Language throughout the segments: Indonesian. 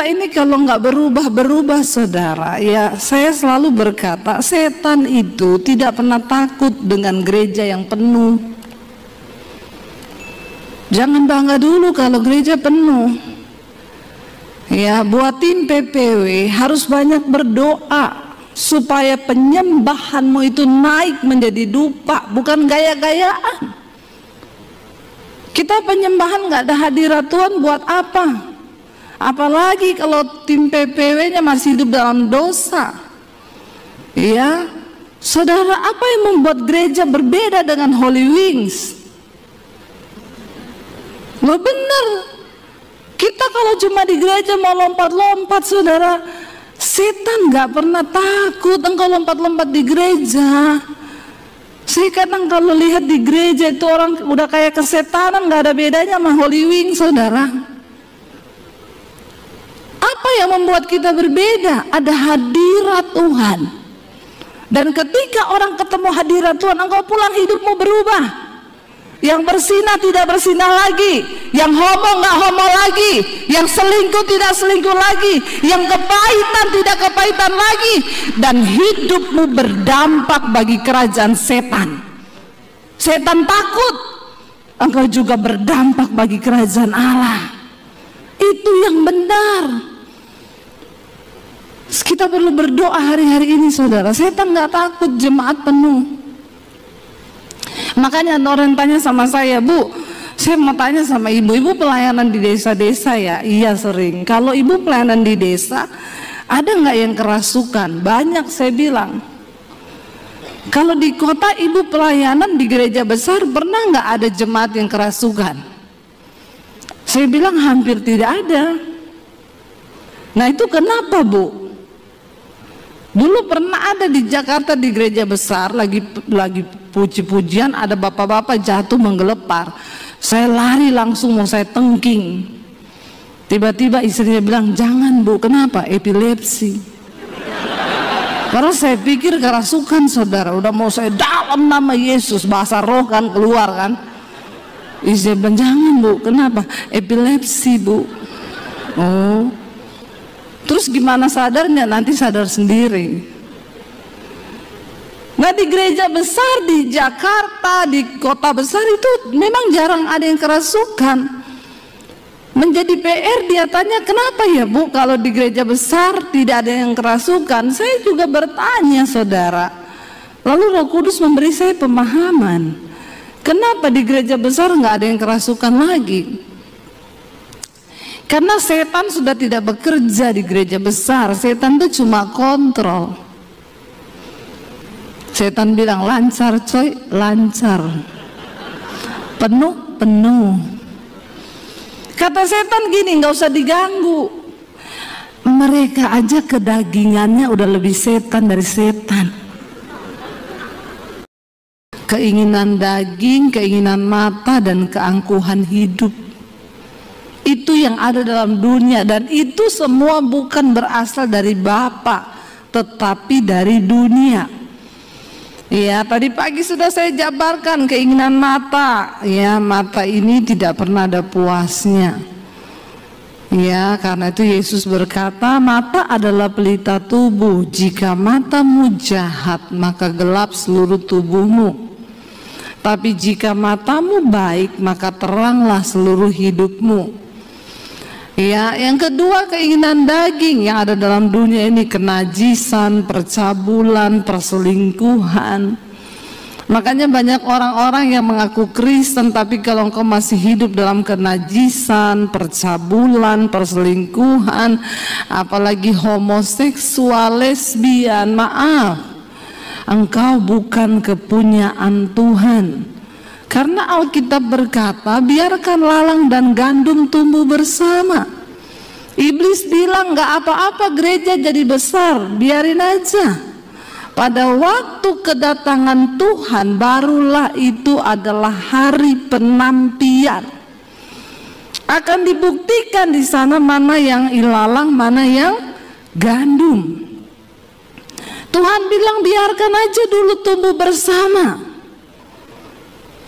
kita ini kalau nggak berubah-berubah saudara, ya saya selalu berkata setan itu tidak pernah takut dengan gereja yang penuh. Jangan bangga dulu kalau gereja penuh. Ya, buat tim PPW harus banyak berdoa supaya penyembahanmu itu naik menjadi dupa, bukan gaya-gayaan. Kita penyembahan nggak ada hadirat Tuhan buat apa? Apalagi kalau tim PPW-nya masih hidup dalam dosa. Ya, saudara, apa yang membuat gereja berbeda dengan Holy Wings? Loh benar, kita kalau cuma di gereja mau lompat-lompat saudara, setan nggak pernah takut engkau lompat-lompat di gereja. Saya kadang kalau lihat di gereja itu orang udah kayak kesetanan, nggak ada bedanya sama Holy Wings saudara. Apa yang membuat kita berbeda? Ada hadirat Tuhan. Dan ketika orang ketemu hadirat Tuhan, engkau pulang hidupmu berubah. Yang bersinah tidak bersinah lagi, yang homo nggak homo lagi, yang selingkuh tidak selingkuh lagi, yang kepahitan tidak kepahitan lagi, dan hidupmu berdampak bagi kerajaan setan. Setan takut, engkau juga berdampak bagi kerajaan Allah. Itu yang benar. Kita perlu berdoa hari-hari ini saudara. Setan nggak takut jemaat penuh. Makanya orang tanya sama saya, Bu, saya mau tanya sama ibu pelayanan di desa-desa ya? Iya sering. Kalau ibu pelayanan di desa, ada nggak yang kerasukan? Banyak saya bilang. Kalau di kota ibu pelayanan di gereja besar, pernah nggak ada jemaat yang kerasukan? Saya bilang hampir tidak ada. Nah itu kenapa Bu? Dulu pernah ada di Jakarta di gereja besar lagi puji-pujian, ada bapak-bapak jatuh menggelepar. Saya lari langsung mau saya tengking. Tiba-tiba istrinya bilang, "Jangan Bu, kenapa? Epilepsi." Karena saya pikir kerasukan saudara. Udah mau saya dalam nama Yesus, bahasa roh kan keluar kan. Istrinya bilang, "Jangan Bu, kenapa? Epilepsi Bu." Oh. Terus gimana sadarnya? Nanti sadar sendiri. Nah di gereja besar di Jakarta, di kota besar itu memang jarang ada yang kerasukan. Menjadi PR dia tanya, kenapa ya Bu kalau di gereja besar tidak ada yang kerasukan? Saya juga bertanya saudara. Lalu Roh Kudus memberi saya pemahaman. Kenapa di gereja besar nggak ada yang kerasukan lagi? Karena setan sudah tidak bekerja di gereja besar. Setan itu cuma kontrol. Setan bilang lancar coy, lancar. Penuh, penuh. Kata setan gini, nggak usah diganggu. Mereka aja kedagingannya udah lebih setan dari setan. Keinginan daging, keinginan mata, dan keangkuhan hidup. Itu yang ada dalam dunia, dan itu semua bukan berasal dari Bapa, tetapi dari dunia. Ya, tadi pagi sudah saya jabarkan keinginan mata. Ya, mata ini tidak pernah ada puasnya. Ya, karena itu Yesus berkata, mata adalah pelita tubuh. Jika matamu jahat, maka gelap seluruh tubuhmu. Tapi jika matamu baik, maka teranglah seluruh hidupmu. Ya, yang kedua keinginan daging yang ada dalam dunia ini, kenajisan, percabulan, perselingkuhan. Makanya banyak orang-orang yang mengaku Kristen, tapi kalau engkau masih hidup dalam kenajisan, percabulan, perselingkuhan, apalagi homoseksual, lesbian, maaf, engkau bukan kepunyaan Tuhan. Karena Alkitab berkata, biarkan lalang dan gandum tumbuh bersama. Iblis bilang gak apa-apa gereja jadi besar, biarin aja. Pada waktu kedatangan Tuhan, barulah itu adalah hari penampian. Akan dibuktikan di sana mana yang ilalang, mana yang gandum. Tuhan bilang biarkan aja dulu tumbuh bersama.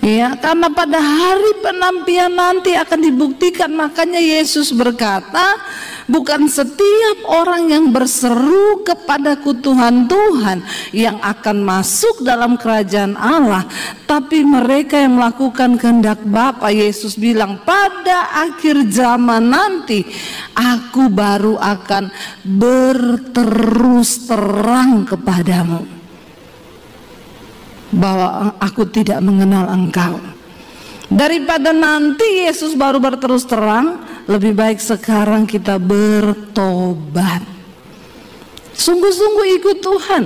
Ya, karena pada hari penampian nanti akan dibuktikan. Makanya Yesus berkata, Bukan setiap orang yang berseru kepadaku Tuhan, Tuhan yang akan masuk dalam kerajaan Allah, tapi mereka yang melakukan kehendak Bapa. Yesus bilang, pada akhir zaman nanti aku baru akan berterus terang kepadamu bahwa aku tidak mengenal engkau. Daripada nanti Yesus baru berterus terang, lebih baik sekarang kita bertobat, sungguh-sungguh ikut Tuhan.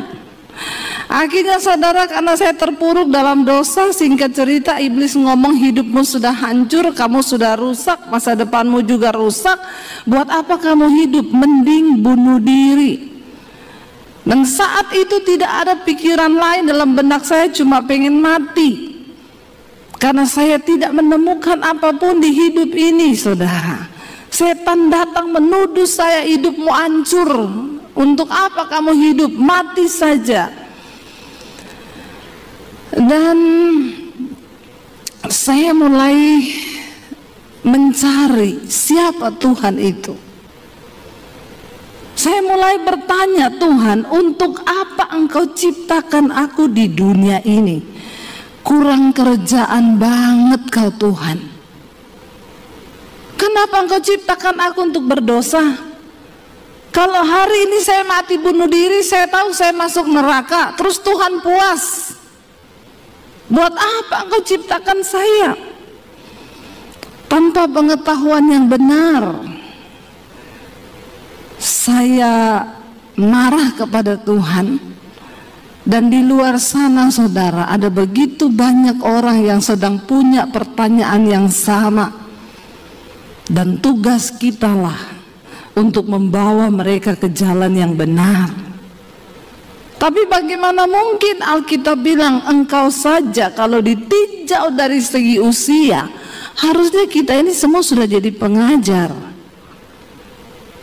Akhirnya saudara, karena saya terpuruk dalam dosa, singkat cerita iblis ngomong hidupmu sudah hancur, kamu sudah rusak, masa depanmu juga rusak, buat apa kamu hidup, mending bunuh diri. Dan saat itu tidak ada pikiran lain dalam benak saya, cuma pengen mati. Karena saya tidak menemukan apapun di hidup ini, saudara. Setan datang menuduh saya, hidupmu hancur. Untuk apa kamu hidup? Mati saja. Dan saya mulai mencari siapa Tuhan itu. Saya mulai bertanya, Tuhan, untuk apa Engkau ciptakan aku di dunia ini? Kurang kerjaan banget kau Tuhan. Kenapa Engkau ciptakan aku untuk berdosa? Kalau hari ini saya mati bunuh diri, saya tahu saya masuk neraka, terus Tuhan puas. Buat apa Engkau ciptakan saya? Tanpa pengetahuan yang benar, saya marah kepada Tuhan. Dan di luar sana, saudara, ada begitu banyak orang yang sedang punya pertanyaan yang sama. Dan tugas kitalah untuk membawa mereka ke jalan yang benar. Tapi bagaimana mungkin Alkitab bilang engkau saja kalau ditinjau dari segi usia, harusnya kita ini semua sudah jadi pengajar.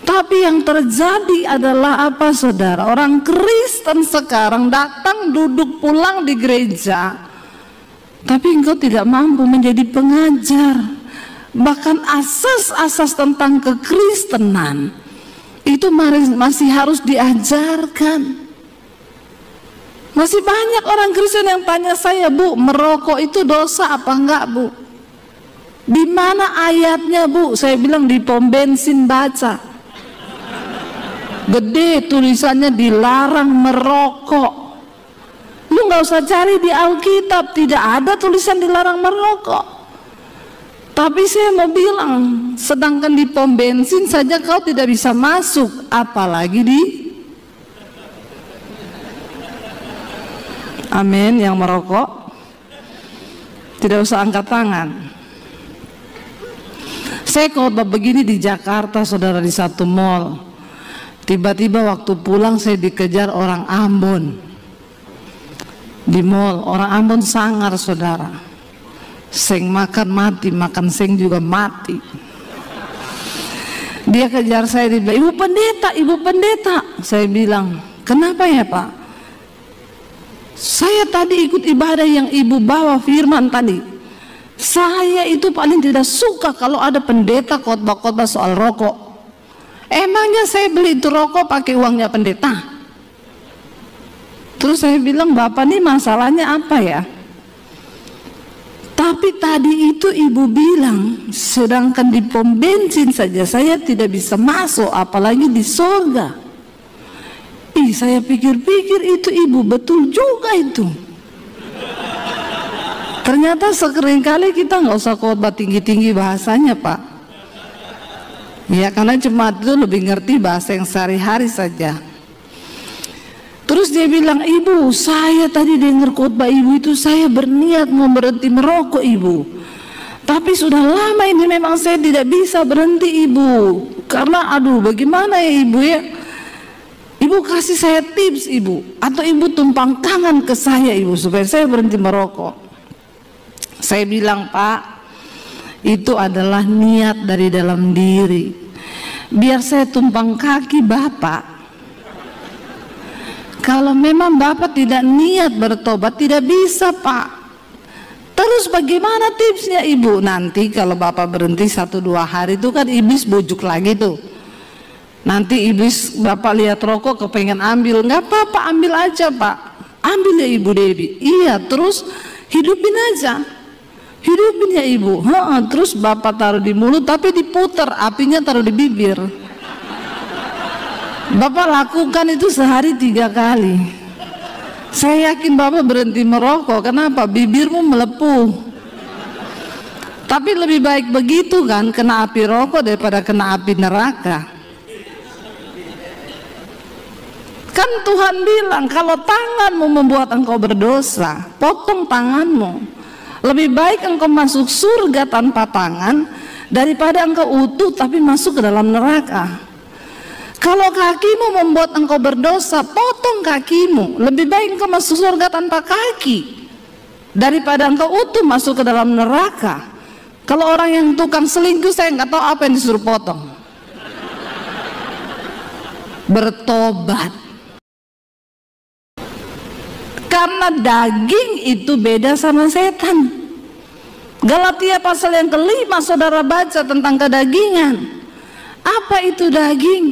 Tapi yang terjadi adalah apa, saudara? Orang Kristen sekarang datang, duduk, pulang di gereja, tapi engkau tidak mampu menjadi pengajar. Bahkan asas-asas tentang kekristenan itu masih harus diajarkan. Masih banyak orang Kristen yang tanya saya, Bu, merokok itu dosa apa enggak, Bu? Di mana ayatnya, Bu? Saya bilang di pom bensin baca. Gede tulisannya dilarang merokok. Lu nggak usah cari di Alkitab, tidak ada tulisan dilarang merokok. Tapi saya mau bilang, sedangkan di pom bensin saja kau tidak bisa masuk, apalagi di amin yang merokok. Tidak usah angkat tangan. Saya khotbah begini di Jakarta, saudara, di satu mall. Tiba-tiba waktu pulang saya dikejar orang Ambon di mall. Orang Ambon sangar, saudara. Seng makan mati, makan seng juga mati. Dia kejar saya, dia bilang, Ibu pendeta, Ibu pendeta. Saya bilang, kenapa ya Pak? Saya tadi ikut ibadah yang Ibu bawa firman tadi. Saya itu paling tidak suka kalau ada pendeta khotbah-khotbah soal rokok. Emangnya saya beli itu rokok pakai uangnya pendeta? Terus saya bilang, Bapak nih masalahnya apa ya? Tapi tadi itu Ibu bilang, sedangkan di pom bensin saja saya tidak bisa masuk, apalagi di surga. Saya pikir-pikir itu Ibu betul juga itu. Ternyata seringkali kita nggak usah khotbah tinggi-tinggi bahasanya, Pak. Ya, karena jemaat itu lebih ngerti bahasa yang sehari-hari saja. Terus dia bilang, Ibu, saya tadi dengar khotbah Ibu itu, saya berniat mau berhenti merokok, Ibu. Tapi sudah lama ini memang saya tidak bisa berhenti, Ibu. Karena aduh, bagaimana ya Ibu ya? Ibu kasih saya tips, Ibu. Atau Ibu tumpang tangan ke saya, Ibu, supaya saya berhenti merokok. Saya bilang, Pak, itu adalah niat dari dalam diri. Biar saya tumpang kaki Bapak. Kalau memang Bapak tidak niat bertobat, tidak bisa, Pak. Terus bagaimana tipsnya, Ibu? Nanti kalau Bapak berhenti 1-2 hari itu kan iblis bujuk lagi tuh. Nanti iblis, Bapak lihat rokok kepengen ambil, nggak apa-apa, ambil aja Pak, ambil ya Ibu Dewi. Iya, terus hidupin aja, hidupin ya Ibu. Terus Bapak taruh di mulut tapi diputar, apinya taruh di bibir. Bapak lakukan itu sehari 3 kali. Saya yakin Bapak berhenti merokok. Kenapa? Bibirmu melepuh. Tapi lebih baik begitu kan, kena api rokok daripada kena api neraka. Kan Tuhan bilang, kalau tanganmu membuat engkau berdosa, potong tanganmu. Lebih baik engkau masuk surga tanpa tangan daripada engkau utuh tapi masuk ke dalam neraka. Kalau kakimu membuat engkau berdosa, potong kakimu. Lebih baik engkau masuk surga tanpa kaki daripada engkau utuh masuk ke dalam neraka. Kalau orang yang tukang selingkuh, saya nggak tahu apa yang disuruh potong. Bertobat. Karena daging itu beda sama setan. Galatia pasal yang ke-5 saudara baca tentang kedagingan. Apa itu daging?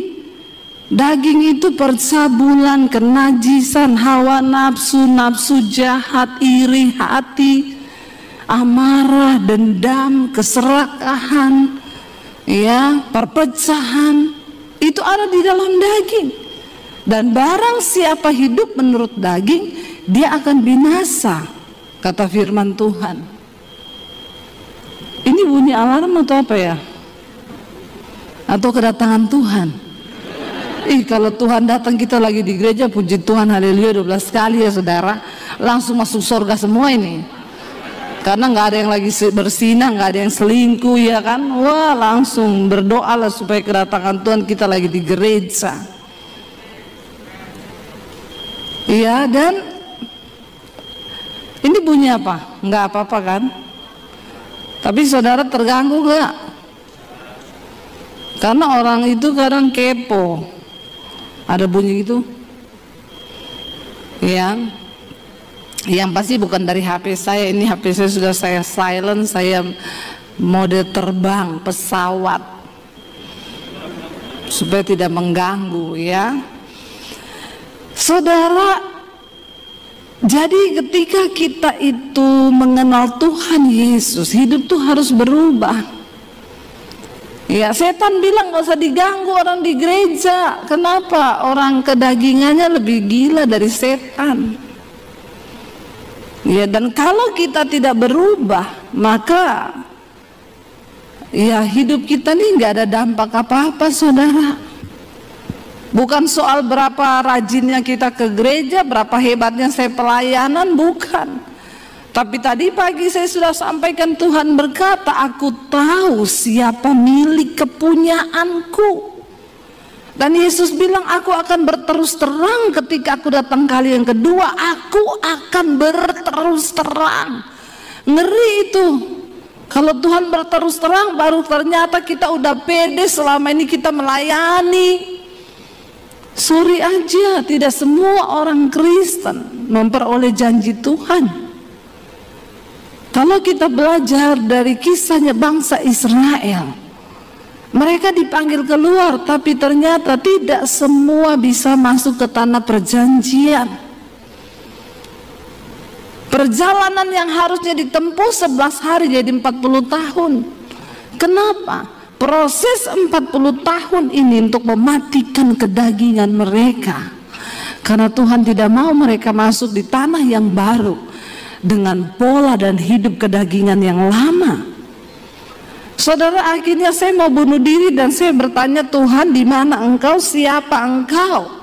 Daging itu percabulan, kenajisan, hawa nafsu, nafsu jahat, iri hati, amarah, dendam, keserakahan, ya, perpecahan. Itu ada di dalam daging. Dan barang siapa hidup menurut daging, dia akan binasa, kata firman Tuhan. Ini bunyi alarm atau apa ya? Atau kedatangan Tuhan? Kalau Tuhan datang kita lagi di gereja, puji Tuhan, haleluya 12 kali ya saudara, langsung masuk surga semua ini. Karena nggak ada yang lagi bersinah, nggak ada yang selingkuh ya kan. Wah, langsung berdoalah supaya kedatangan Tuhan kita lagi di gereja. Iya, dan ini bunyi apa? Nggak apa-apa kan? Tapi saudara terganggu nggak? Karena orang itu kadang kepo. Ada bunyi gitu, yang pasti bukan dari HP saya. Ini HP saya sudah saya silent, saya mode terbang pesawat supaya tidak mengganggu ya. Saudara, jadi ketika kita itu mengenal Tuhan Yesus, hidup tuh harus berubah. Ya, setan bilang gak usah diganggu orang di gereja. Kenapa? Orang kedagingannya lebih gila dari setan. Ya, dan kalau kita tidak berubah, maka ya hidup kita nih gak ada dampak apa-apa saudara. Bukan soal berapa rajinnya kita ke gereja, berapa hebatnya saya pelayanan, bukan. Tapi tadi pagi saya sudah sampaikan, Tuhan berkata, aku tahu siapa milik kepunyaanku. Dan Yesus bilang, aku akan berterus terang ketika aku datang kali yang kedua. Aku akan berterus terang. Ngeri itu. Kalau Tuhan berterus terang, baru ternyata kita udah pede selama ini kita melayani. Sorry aja, tidak semua orang Kristen memperoleh janji Tuhan. Kalau kita belajar dari kisahnya bangsa Israel, mereka dipanggil keluar, tapi ternyata tidak semua bisa masuk ke tanah perjanjian. Perjalanan yang harusnya ditempuh 11 hari jadi 40 tahun. Kenapa? Proses 40 tahun ini untuk mematikan kedagingan mereka. Karena Tuhan tidak mau mereka masuk di tanah yang baru dengan pola dan hidup kedagingan yang lama. Saudara, akhirnya saya mau bunuh diri dan saya bertanya, Tuhan, di mana Engkau? Siapa Engkau?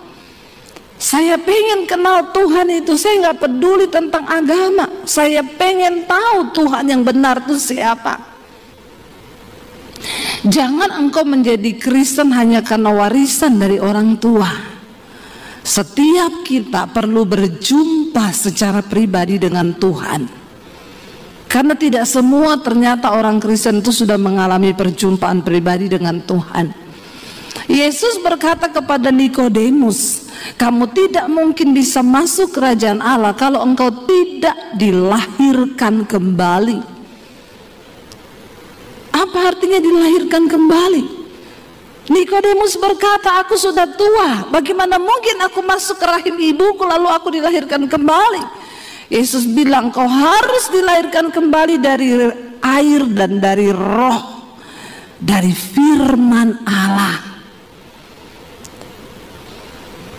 Saya pengen kenal Tuhan itu. Saya nggak peduli tentang agama. Saya pengen tahu Tuhan yang benar itu siapa. Jangan engkau menjadi Kristen hanya karena warisan dari orang tua. Setiap kita perlu berjumpa secara pribadi dengan Tuhan. Karena tidak semua ternyata orang Kristen itu sudah mengalami perjumpaan pribadi dengan Tuhan. Yesus berkata kepada Nikodemus, kamu tidak mungkin bisa masuk kerajaan Allah kalau engkau tidak dilahirkan kembali. Apa artinya dilahirkan kembali? Nikodemus berkata, aku sudah tua, bagaimana mungkin aku masuk ke rahim ibuku lalu aku dilahirkan kembali? Yesus bilang, kau harus dilahirkan kembali dari air dan dari roh, dari firman Allah.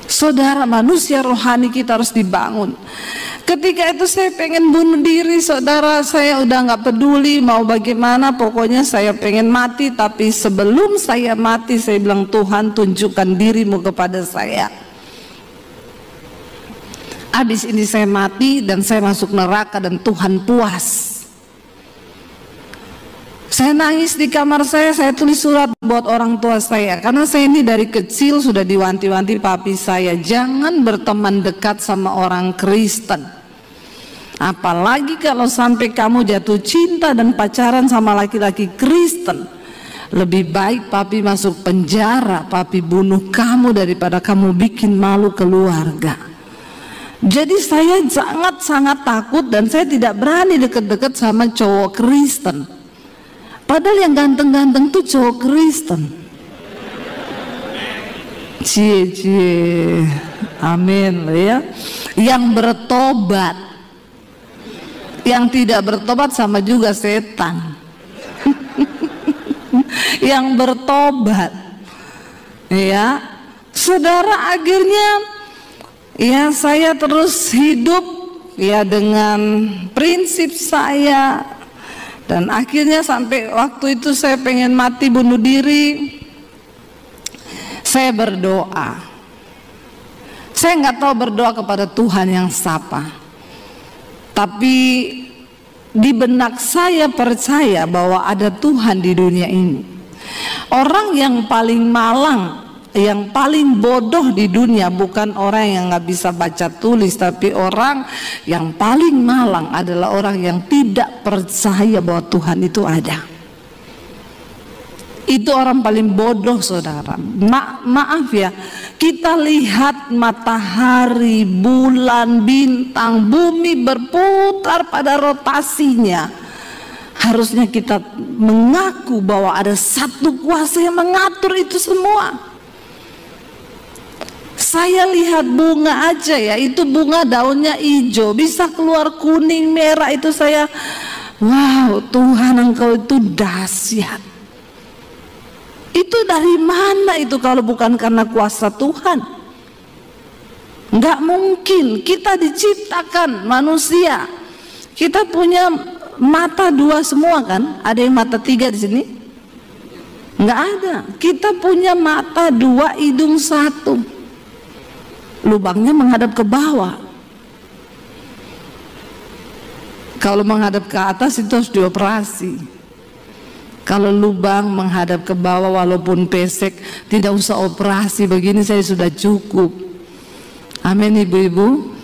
Saudara, manusia rohani kita harus dibangun. Ketika itu saya pengen bunuh diri, saudara. Saya udah nggak peduli mau bagaimana, pokoknya saya pengen mati. Tapi sebelum saya mati, saya bilang, Tuhan, tunjukkan dirimu kepada saya. Habis ini saya mati dan saya masuk neraka dan Tuhan puas. Saya nangis di kamar saya tulis surat buat orang tua saya. Karena saya ini dari kecil sudah diwanti-wanti papi saya, jangan berteman dekat sama orang Kristen. Apalagi kalau sampai kamu jatuh cinta dan pacaran sama laki-laki Kristen. Lebih baik papi masuk penjara, papi bunuh kamu daripada kamu bikin malu keluarga. Jadi saya sangat takut dan saya tidak berani deket-deket sama cowok Kristen. Padahal yang ganteng-ganteng tuh cowok Kristen. Cie, amin ya. Yang bertobat, yang tidak bertobat sama juga setan. Yang bertobat, ya, saudara, akhirnya ya saya terus hidup ya dengan prinsip saya. Dan akhirnya sampai waktu itu saya pengen mati bunuh diri, saya berdoa. Saya nggak tahu berdoa kepada Tuhan yang siapa, tapi di benak saya percaya bahwa ada Tuhan di dunia ini. Orang yang paling malang, yang paling bodoh di dunia bukan orang yang nggak bisa baca tulis, tapi orang yang paling malang adalah orang yang tidak percaya bahwa Tuhan itu ada. Itu orang paling bodoh, saudara. Maaf ya, kita lihat matahari, bulan, bintang, bumi berputar pada rotasinya. Harusnya kita mengaku bahwa ada satu kuasa yang mengatur itu semua. Saya lihat bunga aja ya, itu bunga daunnya hijau bisa keluar kuning, merah, itu saya, wow, Tuhan Engkau itu dahsyat. Itu dari mana itu kalau bukan karena kuasa Tuhan? Nggak mungkin. Kita diciptakan manusia, kita punya mata dua semua kan? Ada yang mata tiga di sini? Nggak ada. Kita punya mata dua, hidung satu. Lubangnya menghadap ke bawah. Kalau menghadap ke atas itu harus dioperasi. Kalau lubang menghadap ke bawah walaupun pesek, tidak usah operasi, begini saya sudah cukup. Amin ibu-ibu.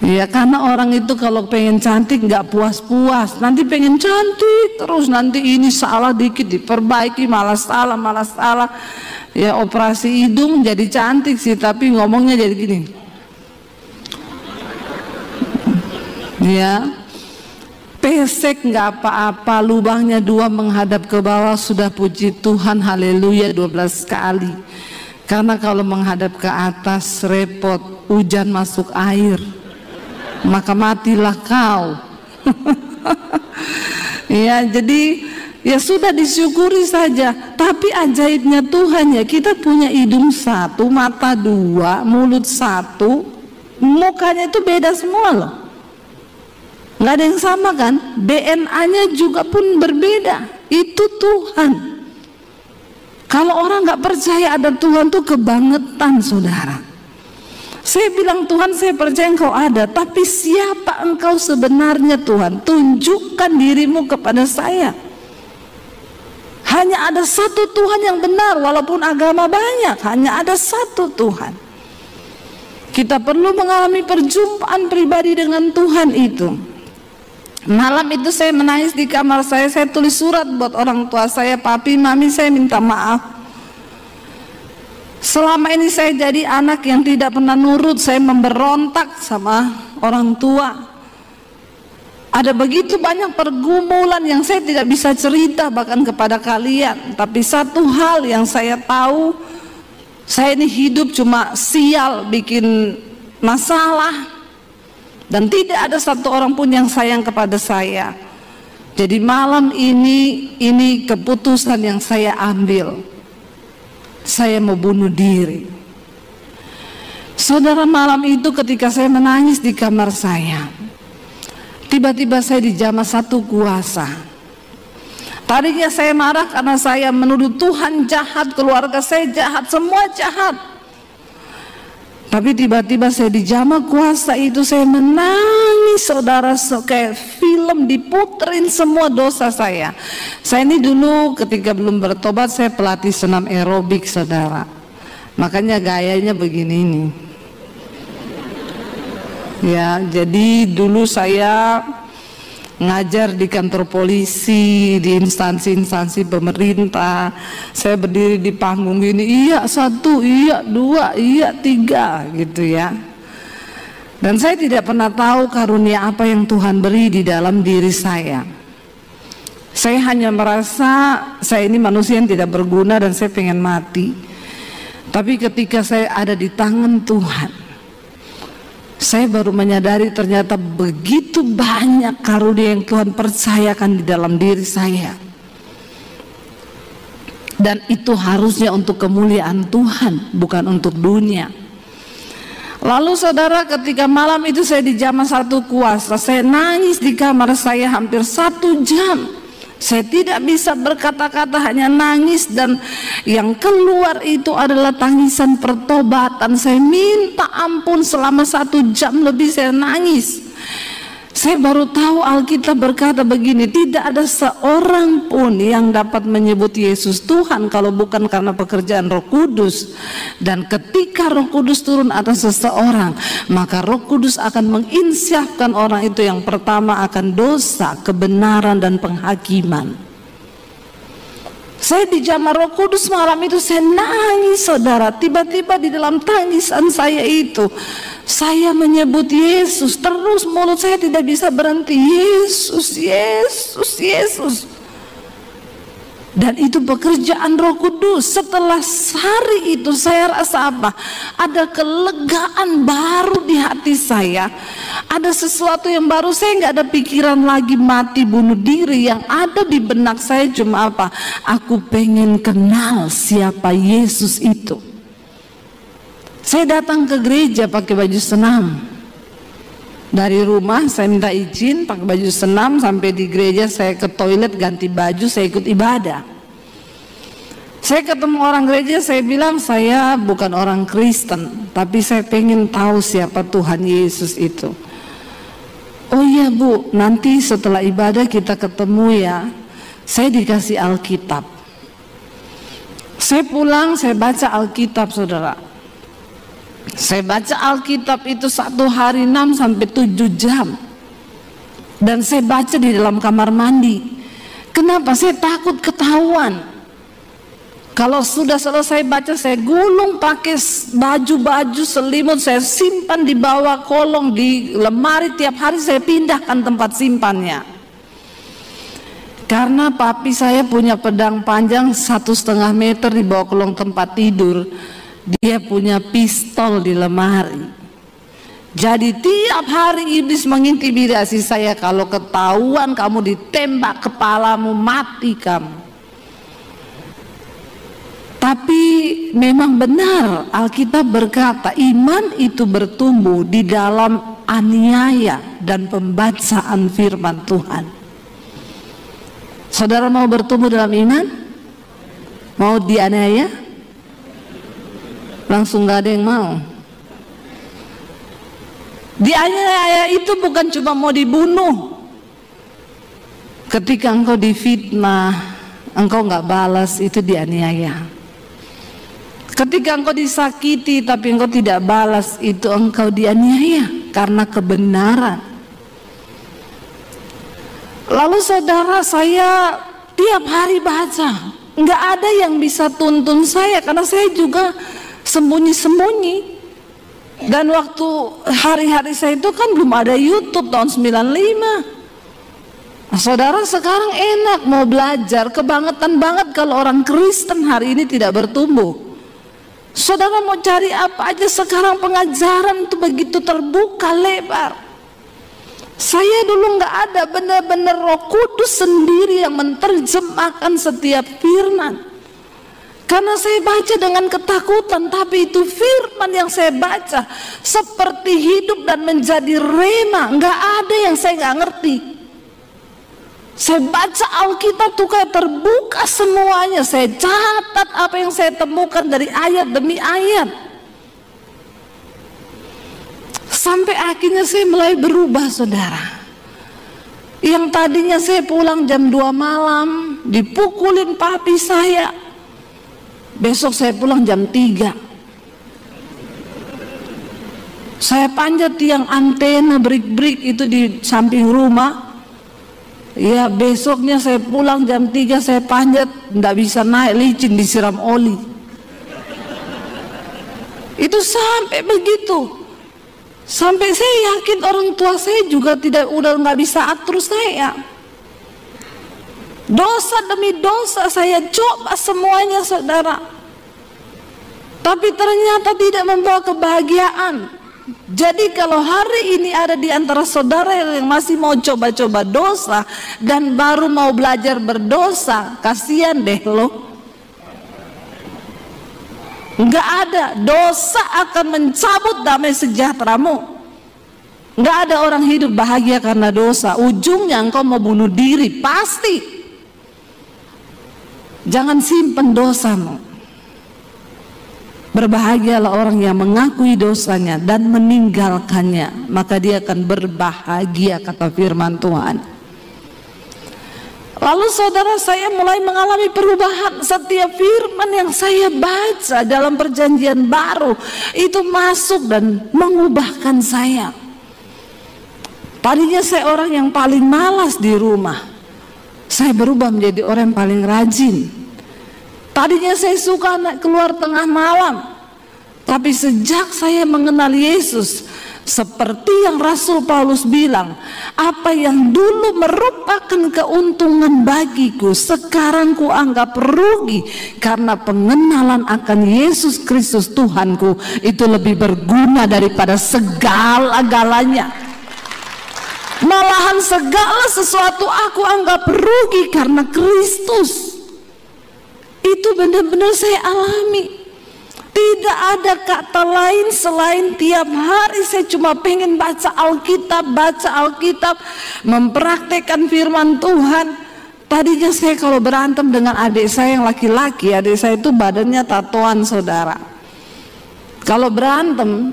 Ya, karena orang itu kalau pengen cantik nggak puas-puas, nanti pengen cantik terus, nanti ini salah dikit diperbaiki, malah salah. Ya, operasi hidung jadi cantik sih, tapi ngomongnya jadi gini. Ya, pesek nggak apa-apa, lubangnya dua menghadap ke bawah sudah, puji Tuhan, haleluya 12 kali. Karena kalau menghadap ke atas repot, hujan masuk air, maka matilah kau. Ya, jadi ya sudah, disyukuri saja. Tapi ajaibnya Tuhan ya, kita punya hidung satu, mata dua, mulut satu, mukanya itu beda semua loh. Nggak ada yang sama kan? DNA-nya juga pun berbeda. Itu Tuhan. Kalau orang nggak percaya ada Tuhan tuh kebangetan, saudara. Saya bilang, Tuhan, saya percaya Engkau ada, tapi siapa Engkau sebenarnya Tuhan? Tunjukkan dirimu kepada saya. Hanya ada satu Tuhan yang benar, walaupun agama banyak, hanya ada satu Tuhan. Kita perlu mengalami perjumpaan pribadi dengan Tuhan itu. Malam itu saya menangis di kamar saya tulis surat buat orang tua saya, papi, mami, saya minta maaf. Selama ini saya jadi anak yang tidak pernah nurut, saya memberontak sama orang tua. Ada begitu banyak pergumulan yang saya tidak bisa cerita bahkan kepada kalian. Tapi satu hal yang saya tahu, saya ini hidup cuma sial, bikin masalah, dan tidak ada satu orang pun yang sayang kepada saya. Jadi malam ini keputusan yang saya ambil. Saya mau bunuh diri. Saudara, malam itu ketika saya menangis di kamar saya, tiba-tiba saya dijamah satu kuasa. Tadinya saya marah karena saya menuduh Tuhan jahat, keluarga saya jahat, semua jahat. Tapi tiba-tiba saya dijamah kuasa itu, saya menangis saudara, kayak film diputerin semua dosa saya. Saya ini dulu ketika belum bertobat saya pelatih senam aerobik saudara. Makanya gayanya begini nih. Ya, jadi dulu saya ngajar di kantor polisi, di instansi-instansi pemerintah. Saya berdiri di panggung gini, iya 1, iya 2, iya 3 gitu ya. Dan saya tidak pernah tahu karunia apa yang Tuhan beri di dalam diri saya. Saya hanya merasa saya ini manusia yang tidak berguna dan saya pengen mati. Tapi ketika saya ada di tangan Tuhan, saya baru menyadari ternyata begitu banyak karunia yang Tuhan percayakan di dalam diri saya. Dan itu harusnya untuk kemuliaan Tuhan, bukan untuk dunia. Lalu saudara, ketika malam itu saya dijamah satu kuasa, saya nangis di kamar saya hampir 1 jam. Saya tidak bisa berkata-kata, hanya nangis, dan yang keluar itu adalah tangisan pertobatan. Saya minta ampun selama 1 jam lebih saya nangis. Saya baru tahu Alkitab berkata begini, tidak ada seorang pun yang dapat menyebut Yesus Tuhan kalau bukan karena pekerjaan Roh Kudus. Dan ketika Roh Kudus turun atas seseorang, maka Roh Kudus akan menginsyafkan orang itu yang pertama akan dosa, kebenaran, dan penghakiman. Saya dijamah Roh Kudus malam itu, saya nangis saudara. Tiba-tiba di dalam tangisan saya itu, saya menyebut Yesus terus, mulut saya tidak bisa berhenti, Yesus, Yesus, Yesus. Dan itu pekerjaan Roh Kudus. Setelah hari itu saya rasa apa? Ada kelegaan baru di hati saya. Ada sesuatu yang baru, saya nggak ada pikiran lagi mati bunuh diri. Yang ada di benak saya cuma apa? Aku pengen kenal siapa Yesus itu. Saya datang ke gereja pakai baju senam. Dari rumah saya minta izin pakai baju senam, sampai di gereja saya ke toilet ganti baju, saya ikut ibadah. Saya ketemu orang gereja, saya bilang saya bukan orang Kristen, tapi saya pengen tahu siapa Tuhan Yesus itu. Oh iya Bu, nanti setelah ibadah kita ketemu ya. Saya dikasih Alkitab. Saya pulang, saya baca Alkitab saudara. Saya baca Alkitab itu 1 hari 6 sampai 7 jam. Dan saya baca di dalam kamar mandi. Kenapa? Saya takut ketahuan. Kalau sudah selesai baca, saya gulung pakai baju-baju selimut, saya simpan di bawah kolong di lemari. Tiap hari saya pindahkan tempat simpannya. Karena papi saya punya pedang panjang 1,5 meter di bawah kolong tempat tidur. Dia punya pistol di lemari. Jadi tiap hari iblis mengintimidasi saya, kalau ketahuan kamu ditembak kepalamu, mati kamu. Tapi memang benar Alkitab berkata iman itu bertumbuh di dalam aniaya dan pembacaan firman Tuhan. Saudara mau bertumbuh dalam iman? Mau dianiaya? Langsung gak ada yang mau. Dianiaya itu bukan cuma mau dibunuh. Ketika engkau difitnah, engkau gak balas, itu dianiaya. Ketika engkau disakiti tapi engkau tidak balas, itu engkau dianiaya karena kebenaran. Lalu saudara, saya tiap hari baca, nggak ada yang bisa tuntun saya karena saya juga sembunyi-sembunyi. Dan waktu hari-hari saya itu kan belum ada YouTube tahun 95. Nah, saudara, sekarang enak mau belajar, kebangetan banget kalau orang Kristen hari ini tidak bertumbuh. Saudara mau cari apa aja sekarang, pengajaran itu begitu terbuka lebar. Saya dulu nggak ada, benar-benar Roh Kudus sendiri yang menerjemahkan setiap firman. Karena saya baca dengan ketakutan, tapi itu firman yang saya baca seperti hidup dan menjadi rema. Nggak ada yang saya nggak ngerti. Saya baca Alkitab tuh kayak terbuka semuanya. Saya catat apa yang saya temukan dari ayat demi ayat. Sampai akhirnya saya mulai berubah, saudara. Yang tadinya saya pulang jam 2 malam, dipukulin papi saya. Besok saya pulang jam 3. Saya panjat tiang antena break-break itu di samping rumah. Ya, besoknya saya pulang jam 3, saya panjat, nggak bisa naik, licin, disiram oli. Itu sampai begitu. Sampai saya yakin orang tua saya juga udah nggak bisa atur saya. Dosa demi dosa saya coba semuanya, saudara. Tapi ternyata tidak membawa kebahagiaan. Jadi kalau hari ini ada di antara saudara yang masih mau coba-coba dosa dan baru mau belajar berdosa, kasihan deh lo. Enggak ada, dosa akan mencabut damai sejahteramu. Enggak ada orang hidup bahagia karena dosa. Ujungnya engkau mau bunuh diri, pasti. Jangan simpen dosamu. Berbahagialah orang yang mengakui dosanya dan meninggalkannya, maka dia akan berbahagia, kata firman Tuhan. Lalu saudara, saya mulai mengalami perubahan. Setiap firman yang saya baca dalam perjanjian baru itu masuk dan mengubahkan saya. Tadinya saya orang yang paling malas di rumah, saya berubah menjadi orang yang paling rajin. Tadinya saya suka keluar tengah malam, tapi sejak saya mengenal Yesus, seperti yang Rasul Paulus bilang, apa yang dulu merupakan keuntungan bagiku, sekarang kuanggap rugi karena pengenalan akan Yesus Kristus Tuhanku itu lebih berguna daripada segala-galanya. Malahan segala sesuatu aku anggap rugi karena Kristus. Itu benar-benar saya alami. Tidak ada kata lain selain tiap hari saya cuma pengen baca Alkitab, mempraktekkan firman Tuhan. Tadinya saya kalau berantem dengan adik saya yang laki-laki, adik saya itu badannya tatoan, saudara. Kalau berantem,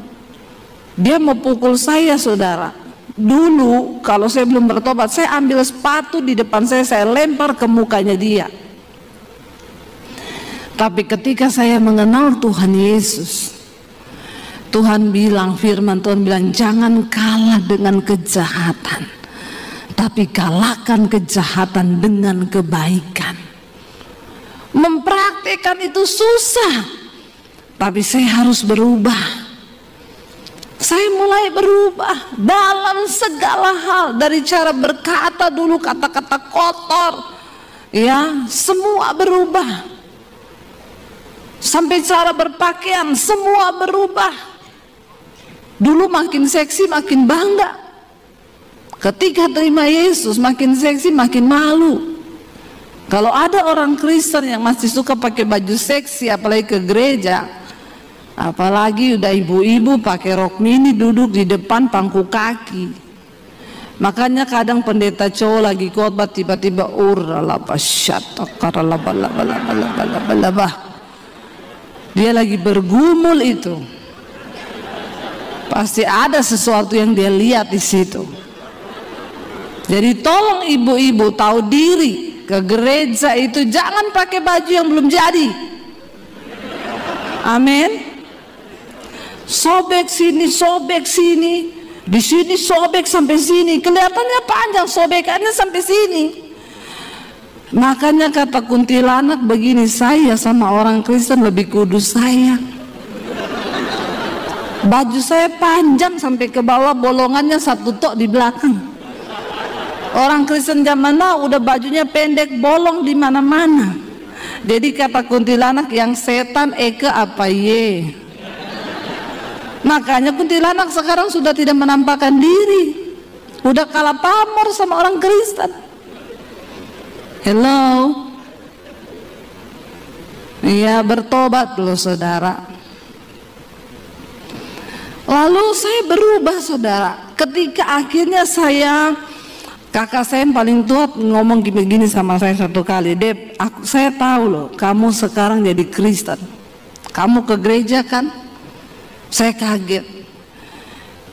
dia mau pukul saya, saudara. Dulu kalau saya belum bertobat, saya ambil sepatu di depan saya lempar ke mukanya dia. Tapi ketika saya mengenal Tuhan Yesus, Tuhan bilang, firman Tuhan bilang, jangan kalah dengan kejahatan, tapi kalahkan kejahatan dengan kebaikan. Mempraktikkan itu susah, tapi saya harus berubah. Saya mulai berubah dalam segala hal, dari cara berkata dulu kata-kata kotor, ya, semua berubah. Sampai cara berpakaian semua berubah. Dulu makin seksi makin bangga. Ketika terima Yesus makin seksi makin malu. Kalau ada orang Kristen yang masih suka pakai baju seksi apalagi ke gereja, apalagi udah ibu-ibu pakai rok mini duduk di depan pangku kaki. Makanya kadang pendeta cowok lagi khotbah tiba-tiba dia lagi bergumul itu. Pasti ada sesuatu yang dia lihat di situ. Jadi tolong ibu-ibu tahu diri, ke gereja itu jangan pakai baju yang belum jadi. Amin. Sobek sini, di sini sobek sampai sini, kelihatannya panjang sobekannya sampai sini. Makanya kata kuntilanak begini, saya sama orang Kristen lebih kudus saya. Baju saya panjang sampai ke bawah, bolongannya satu tok di belakang. Orang Kristen zaman now udah bajunya pendek, bolong di mana-mana. Jadi kata kuntilanak, yang setan Eke apa ye. Makanya kuntilanak sekarang sudah tidak menampakkan diri, udah kalah pamor sama orang Kristen. Hello. Iya, bertobat loh saudara. Lalu saya berubah saudara, ketika akhirnya kakak saya yang paling tua ngomong gini sama saya satu kali, Dep, saya tahu loh kamu sekarang jadi Kristen, kamu ke gereja kan? Saya kaget.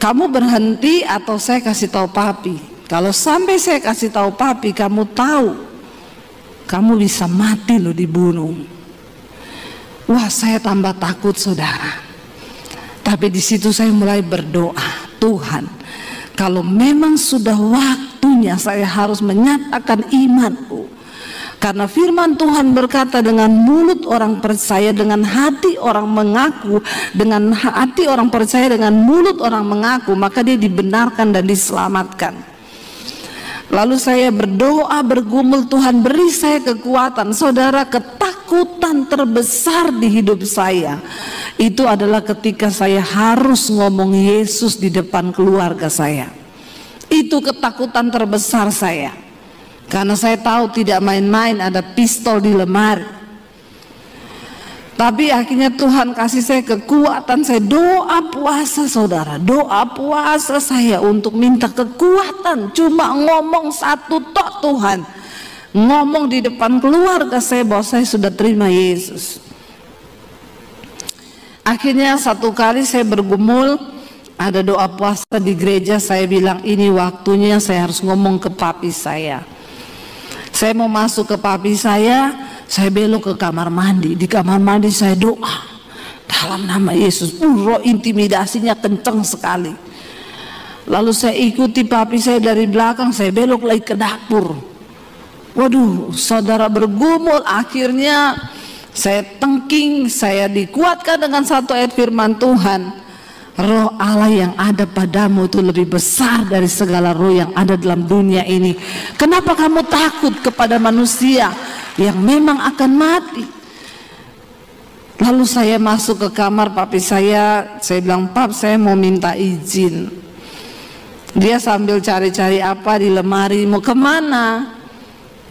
Kamu berhenti atau saya kasih tahu papi? Kalau sampai saya kasih tahu papi, kamu tahu, kamu bisa mati loh, dibunuh. Wah, saya tambah takut saudara. Tapi di situ saya mulai berdoa, Tuhan, kalau memang sudah waktunya saya harus menyatakan imanku. Karena firman Tuhan berkata, dengan mulut orang percaya, dengan hati orang mengaku, dengan hati orang percaya, dengan mulut orang mengaku, maka dia dibenarkan dan diselamatkan. Lalu saya berdoa, bergumul, Tuhan beri saya kekuatan. Saudara, ketakutan terbesar di hidup saya itu adalah ketika saya harus ngomong Yesus di depan keluarga saya. Itu ketakutan terbesar saya, karena saya tahu tidak main-main ada pistol di lemari. Tapi akhirnya Tuhan kasih saya kekuatan. Saya doa puasa saudara, doa puasa saya untuk minta kekuatan. Cuma ngomong satu tok, Tuhan, ngomong di depan keluarga saya bahwa saya sudah terima Yesus. Akhirnya satu kali saya bergumul, ada doa puasa di gereja, saya bilang ini waktunya saya harus ngomong ke papi saya. Saya mau masuk ke papi saya belok ke kamar mandi. Di kamar mandi saya doa dalam nama Yesus. Roh intimidasinya kenceng sekali. Lalu saya ikuti papi saya dari belakang, saya belok lagi ke dapur. Waduh, saudara, bergumul. Akhirnya saya tengking, saya dikuatkan dengan satu ayat firman Tuhan. Roh Allah yang ada padamu itu lebih besar dari segala roh yang ada dalam dunia ini. Kenapa kamu takut kepada manusia yang memang akan mati? Lalu saya masuk ke kamar papi saya bilang, Pap, saya mau minta izin. Dia sambil cari-cari apa di lemari, mau kemana?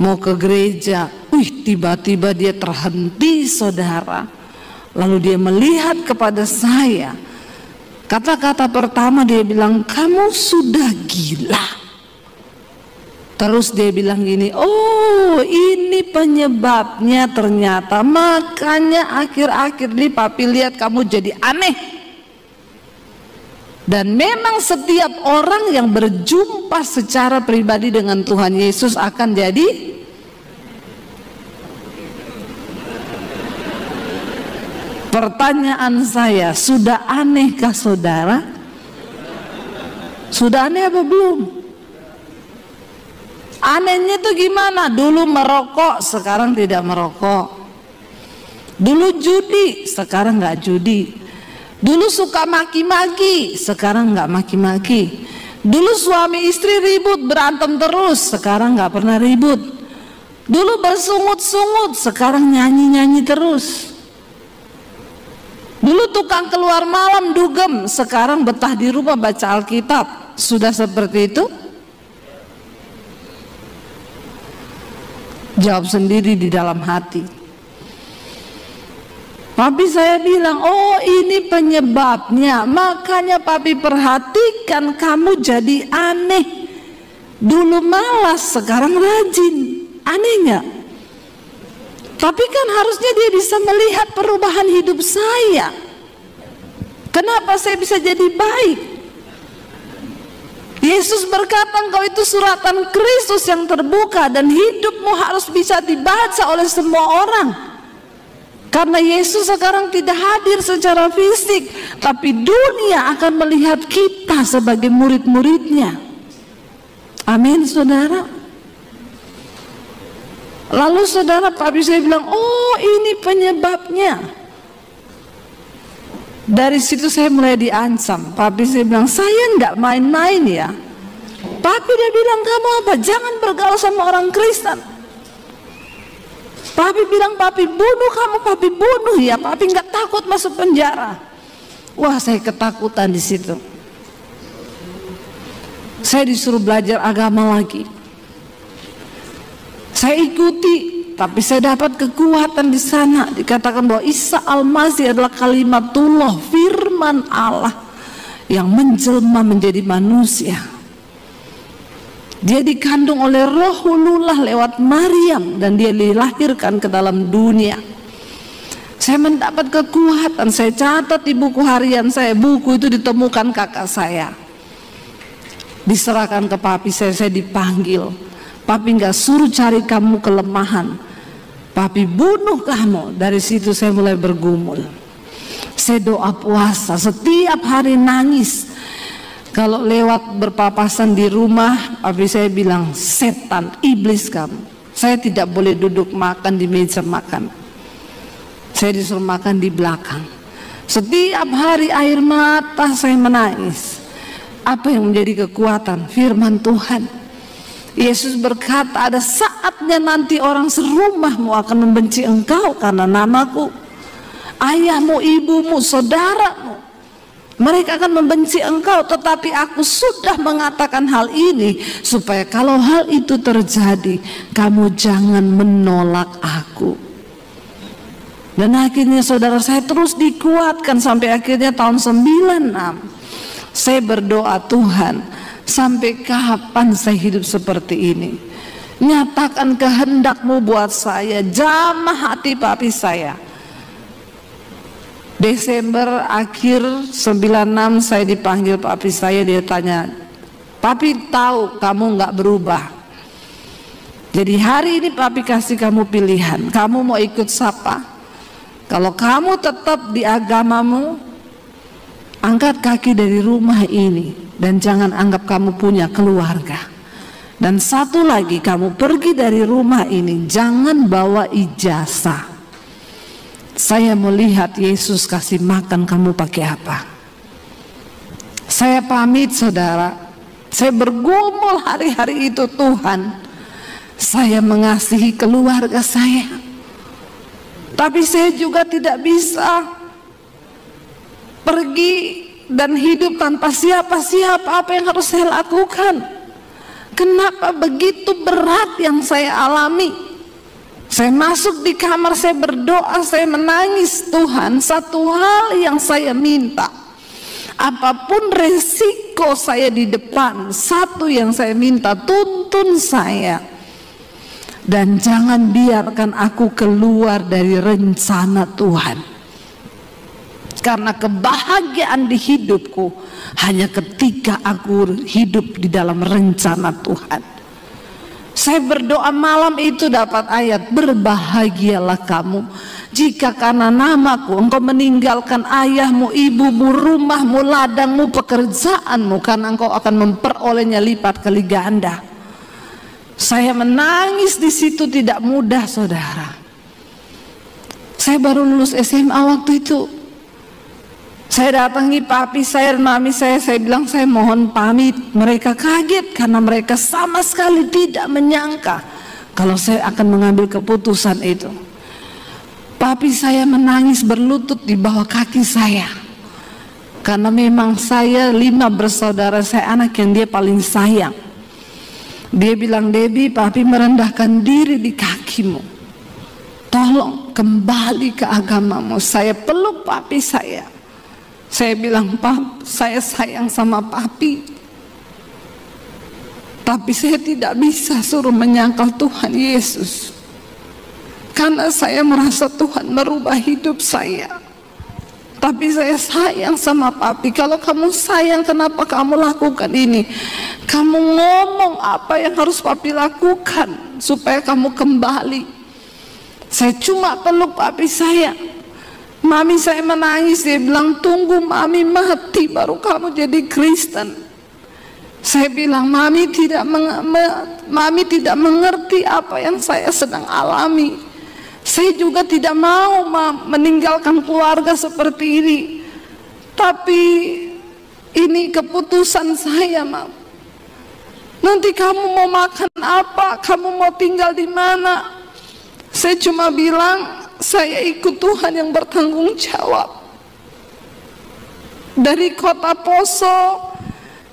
Mau ke gereja. Wih, tiba-tiba dia terhenti saudara. Lalu dia melihat kepada saya. Kata-kata pertama dia bilang, kamu sudah gila. Terus dia bilang gini, oh ini penyebabnya ternyata. Makanya akhir-akhir ini papi lihat kamu jadi aneh. Dan memang setiap orang yang berjumpa secara pribadi dengan Tuhan Yesus akan jadi pertanyaan saya, sudah anehkah saudara? Sudah aneh apa belum? Anehnya itu gimana? Dulu merokok, sekarang tidak merokok. Dulu judi, sekarang nggak judi. Dulu suka maki-maki, sekarang nggak maki-maki. Dulu suami istri ribut, berantem terus, sekarang nggak pernah ribut. Dulu bersungut-sungut, sekarang nyanyi-nyanyi terus. Dulu tukang keluar malam dugem, sekarang betah di rumah baca Alkitab. Sudah seperti itu? Jawab sendiri di dalam hati. Papi saya bilang, oh ini penyebabnya. Makanya papi perhatikan kamu jadi aneh. Dulu malas, sekarang rajin. Aneh nggak? Tapi kan harusnya dia bisa melihat perubahan hidup saya. Kenapa saya bisa jadi baik? Yesus berkata, engkau itu suratan Kristus yang terbuka, dan hidupmu harus bisa dibaca oleh semua orang. Karena Yesus sekarang tidak hadir secara fisik, tapi dunia akan melihat kita sebagai murid-muridnya. Amin saudara. Lalu saudara, papi saya bilang, oh ini penyebabnya. Dari situ saya mulai diancam. Papi saya bilang, saya enggak main-main ya. Papi dia bilang, kamu apa? Jangan bergaul sama orang Kristen. Papi bilang, papi bunuh kamu, papi bunuh ya. Papi nggak takut masuk penjara. Wah, saya ketakutan di situ. Saya disuruh belajar agama lagi. Saya ikuti, tapi saya dapat kekuatan di sana. Dikatakan bahwa Isa Al-Masih adalah kalimatullah, firman Allah yang menjelma menjadi manusia. Dia dikandung oleh Rohullah lewat Maryam dan dia dilahirkan ke dalam dunia. Saya mendapat kekuatan. Saya catat di buku harian saya. Buku itu ditemukan kakak saya, diserahkan ke papi saya dipanggil. Papi nggak suruh cari kamu kelemahan, papi bunuh kamu. Dari situ saya mulai bergumul. Saya doa puasa setiap hari, nangis. Kalau lewat berpapasan di rumah, papi saya bilang, setan, iblis kamu. Saya tidak boleh duduk makan di meja makan. Saya disuruh makan di belakang. Setiap hari air mata saya menangis. Apa yang menjadi kekuatan? Firman Tuhan. Yesus berkata, ada saatnya nanti orang serumahmu akan membenci engkau karena namaku. Ayahmu, ibumu, saudaramu, mereka akan membenci engkau. Tetapi aku sudah mengatakan hal ini supaya kalau hal itu terjadi, kamu jangan menolak aku. Dan akhirnya saudara saya terus dikuatkan sampai akhirnya tahun 96. Saya berdoa, Tuhan, sampai kapan saya hidup seperti ini? Nyatakan kehendak-Mu buat saya. Jamah hati papi saya. Desember akhir 96 saya dipanggil papi saya. Dia tanya, papi tahu kamu nggak berubah. Jadi hari ini papi kasih kamu pilihan. Kamu mau ikut siapa? Kalau kamu tetap di agamamu, angkat kaki dari rumah ini dan jangan anggap kamu punya keluarga. Dan satu lagi, kamu pergi dari rumah ini, jangan bawa ijazah. Saya mau lihat Yesus kasih makan kamu pakai apa. Saya pamit saudara. Saya bergumul hari-hari itu, Tuhan, saya mengasihi keluarga saya. Tapi saya juga tidak bisa pergi dan hidup tanpa siapa-siapa. Apa yang harus saya lakukan? Kenapa begitu berat yang saya alami? Saya masuk di kamar, saya berdoa, saya menangis. Tuhan, satu hal yang saya minta, apapun resiko saya di depan, satu yang saya minta, tuntun saya. Dan jangan biarkan aku keluar dari rencana Tuhan. Karena kebahagiaan di hidupku hanya ketika aku hidup di dalam rencana Tuhan. Saya berdoa malam itu dapat ayat, berbahagialah kamu jika karena namaku engkau meninggalkan ayahmu, ibumu, rumahmu, ladangmu, pekerjaanmu, karena engkau akan memperolehnya lipat kali ganda. Saya menangis di situ, tidak mudah saudara. Saya baru lulus SMA waktu itu. Saya datangi papi saya dan mami saya bilang saya mohon pamit. Mereka kaget karena mereka sama sekali tidak menyangka kalau saya akan mengambil keputusan itu. Papi saya menangis berlutut di bawah kaki saya. Karena memang saya 5 bersaudara, saya anak yang dia paling sayang. Dia bilang, Debbie, papi merendahkan diri di kakimu. Tolong kembali ke agamamu. Saya peluk papi saya. Saya bilang, Pap, saya sayang sama papi. Tapi saya tidak bisa suruh menyangkal Tuhan Yesus. Karena saya merasa Tuhan merubah hidup saya. Tapi saya sayang sama papi. Kalau kamu sayang, kenapa kamu lakukan ini? Kamu ngomong apa yang harus papi lakukan supaya kamu kembali. Saya cuma peluk papi saya. Mami saya menangis. Dia bilang, tunggu mami mati baru kamu jadi Kristen. Saya bilang, mami tidak mengerti apa yang saya sedang alami. Saya juga tidak mau meninggalkan keluarga seperti ini. Tapi ini keputusan saya, Mam. Nanti kamu mau makan apa? Kamu mau tinggal di mana? Saya cuma bilang, saya ikut Tuhan yang bertanggung jawab. Dari kota Poso,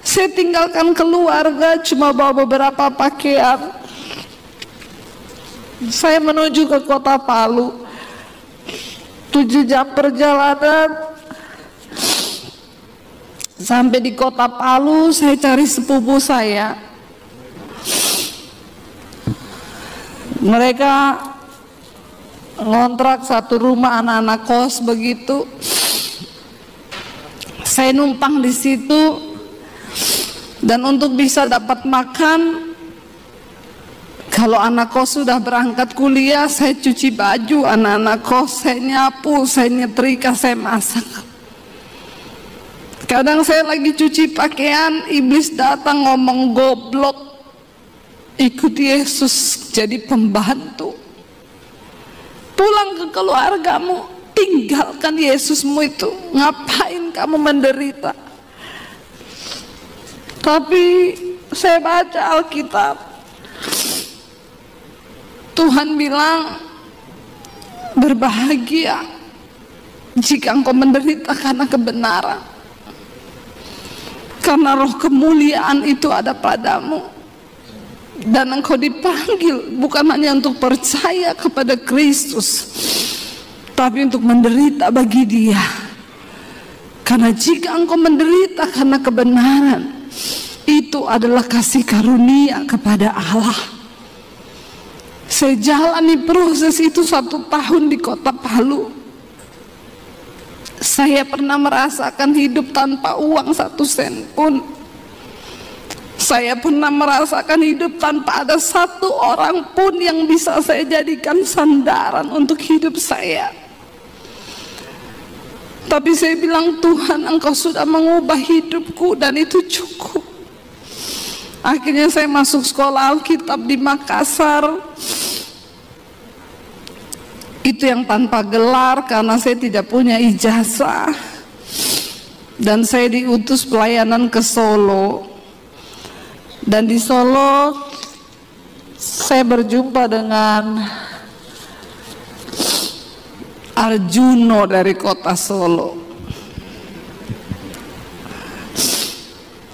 saya tinggalkan keluarga, cuma bawa beberapa pakaian. Saya menuju ke kota Palu. 7 jam perjalanan. Sampai di kota Palu, saya cari sepupu saya. Mereka ngontrak satu rumah anak-anak kos begitu. Saya numpang di situ, dan untuk bisa dapat makan, kalau anak kos sudah berangkat kuliah, saya cuci baju anak-anak kos, saya nyapu, saya nyetrika, saya masak. Kadang saya lagi cuci pakaian, iblis datang ngomong, goblok, ikut Yesus jadi pembantu. Pulang ke keluargamu, tinggalkan Yesusmu itu. Ngapain kamu menderita? Tapi saya baca Alkitab, Tuhan bilang, berbahagia jika engkau menderita karena kebenaran, karena roh kemuliaan itu ada padamu. Dan engkau dipanggil bukan hanya untuk percaya kepada Kristus, tapi untuk menderita bagi Dia. Karena jika engkau menderita karena kebenaran, itu adalah kasih karunia kepada Allah. Saya jalani proses itu 1 tahun di kota Palu. Saya pernah merasakan hidup tanpa uang 1 sen pun. Saya pernah merasakan hidup tanpa ada 1 orang pun yang bisa saya jadikan sandaran untuk hidup saya. Tapi saya bilang, Tuhan, engkau sudah mengubah hidupku dan itu cukup. Akhirnya saya masuk sekolah Alkitab di Makassar. Itu yang tanpa gelar karena saya tidak punya ijazah. Dan saya diutus pelayanan ke Solo. Dan di Solo saya berjumpa dengan Arjuno dari kota Solo.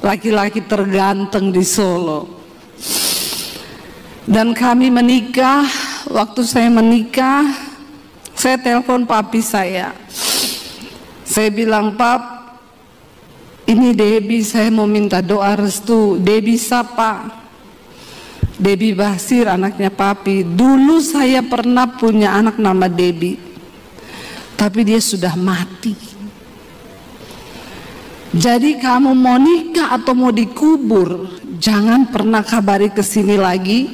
Laki-laki terganteng di Solo. Dan kami menikah. Waktu saya menikah, saya telepon papi saya. Saya bilang, Pap, ini Debbie, saya mau minta doa restu. Debbie siapa? Debbie Basir, anaknya papi. Dulu saya pernah punya anak nama Debbie, tapi dia sudah mati. Jadi kamu mau nikah atau mau dikubur, jangan pernah kabari ke sini lagi,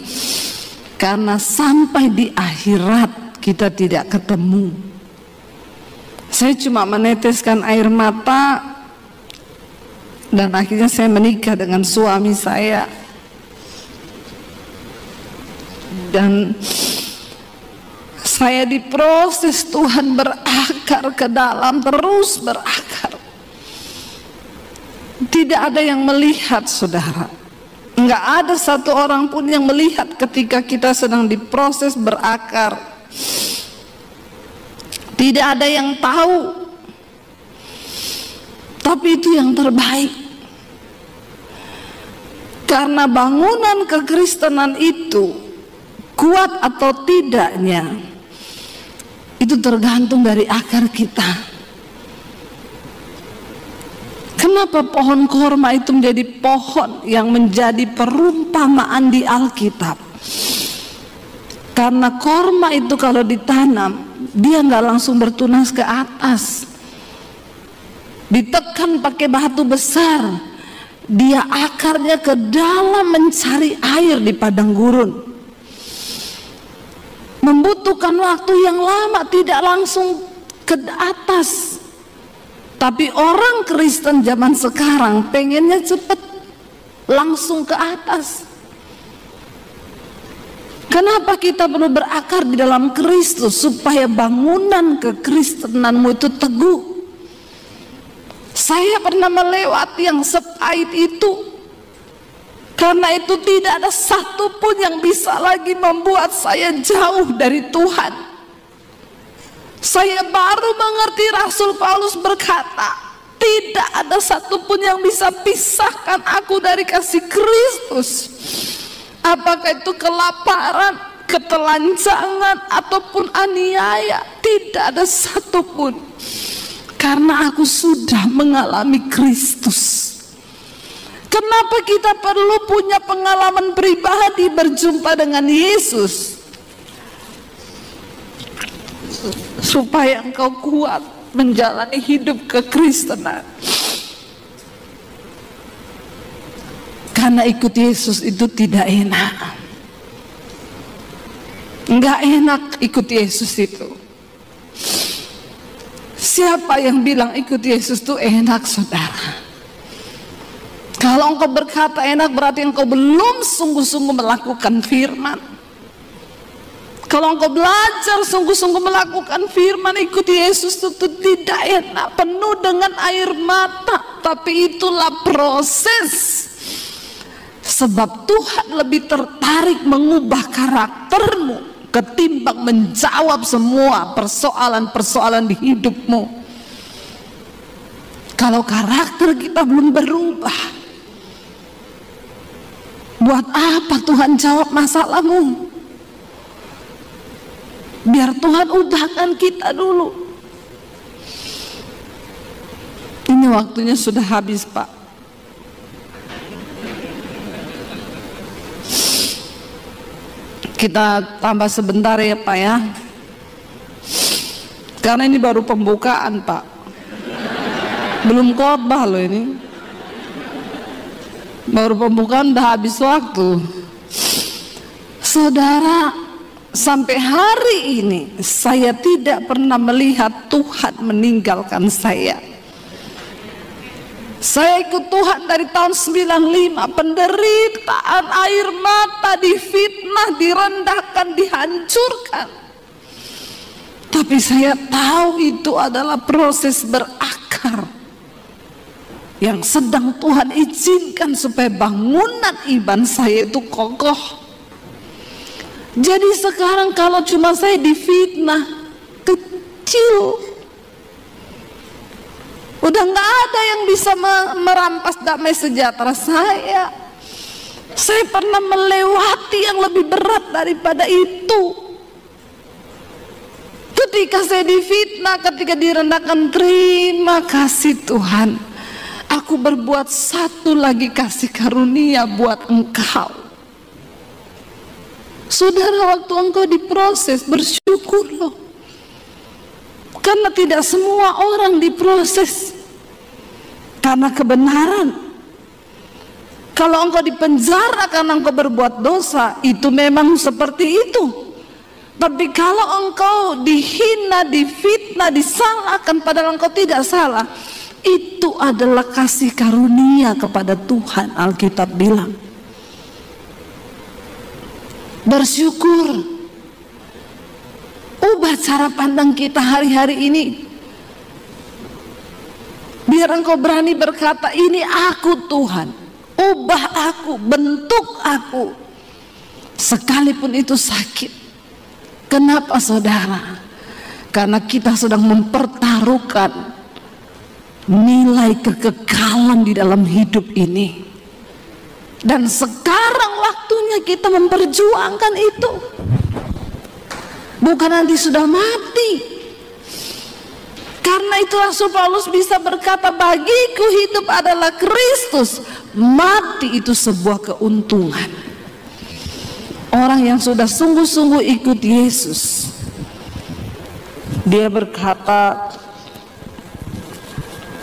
karena sampai di akhirat kita tidak ketemu. Saya cuma meneteskan air mata. Dan akhirnya saya menikah dengan suami saya. Dan saya diproses, Tuhan berakar ke dalam, terus berakar. Tidak ada yang melihat, saudara. Enggak ada 1 orang pun yang melihat ketika kita sedang diproses berakar. Tidak ada yang tahu. Tapi itu yang terbaik. Karena bangunan kekristenan itu kuat atau tidaknya, itu tergantung dari akar kita. Kenapa pohon korma itu menjadi pohon yang menjadi perumpamaan di Alkitab? Karena korma itu kalau ditanam, dia nggak langsung bertunas ke atas. Ditekan pakai batu besar, dia akarnya ke dalam mencari air di padang gurun. Membutuhkan waktu yang lama, tidak langsung ke atas. Tapi orang Kristen zaman sekarang pengennya cepat, langsung ke atas. Kenapa kita perlu berakar di dalam Kristus? Supaya bangunan kekristenanmu itu teguh. Saya pernah melewati yang sepahit itu. Karena itu tidak ada satupun yang bisa lagi membuat saya jauh dari Tuhan. Saya baru mengerti Rasul Paulus berkata, tidak ada satupun yang bisa pisahkan aku dari kasih Kristus. Apakah itu kelaparan, ketelanjangan, ataupun aniaya, tidak ada satupun. Karena aku sudah mengalami Kristus. Kenapa kita perlu punya pengalaman pribadi berjumpa dengan Yesus? Supaya engkau kuat menjalani hidup kekristenan. Karena ikut Yesus itu tidak enak. Enggak enak ikut Yesus itu. Siapa yang bilang ikut Yesus itu enak, saudara? Kalau engkau berkata enak, berarti engkau belum sungguh-sungguh melakukan firman. Kalau engkau belajar sungguh-sungguh melakukan firman, ikut Yesus itu tidak enak, penuh dengan air mata. Tapi itulah proses. Sebab Tuhan lebih tertarik mengubah karaktermu ketimbang menjawab semua persoalan-persoalan di hidupmu. Kalau karakter kita belum berubah, buat apa Tuhan jawab masalahmu? Biar Tuhan ubahkan kita dulu. Ini waktunya sudah habis, Pak. Kita tambah sebentar ya, Pak ya. Karena ini baru pembukaan, Pak. Belum khotbah loh ini. Baru pembukaan udah habis waktu. Saudara, sampai hari ini saya tidak pernah melihat Tuhan meninggalkan saya. Saya ikut Tuhan dari tahun 95. Penderitaan, air mata, difitnah, direndahkan, dihancurkan. Tapi saya tahu itu adalah proses berakar yang sedang Tuhan izinkan supaya bangunan iman saya itu kokoh. Jadi sekarang kalau cuma saya difitnah kecil, udah nggak ada yang bisa merampas damai sejahtera saya. Saya pernah melewati yang lebih berat daripada itu. Ketika saya difitnah, ketika direndahkan, terima kasih Tuhan. Aku berbuat satu lagi kasih karunia buat engkau. Saudara, waktu engkau diproses, bersyukur loh. Karena tidak semua orang diproses karena kebenaran. Kalau engkau dipenjara karena engkau berbuat dosa, itu memang seperti itu. Tapi kalau engkau dihina, difitnah, disalahkan padahal engkau tidak salah, itu adalah kasih karunia kepada Tuhan. Alkitab bilang bersyukur. Ubah cara pandang kita hari-hari ini. Biar engkau berani berkata, ini aku Tuhan, ubah aku, bentuk aku, sekalipun itu sakit. Kenapa saudara? Karena kita sedang mempertaruhkan nilai kekekalan di dalam hidup ini. Dan sekarang waktunya kita memperjuangkan itu. Bukan nanti sudah mati. Karena itu Rasul Paulus bisa berkata, bagiku hidup adalah Kristus, mati itu sebuah keuntungan. Orang yang sudah sungguh-sungguh ikut Yesus, dia berkata,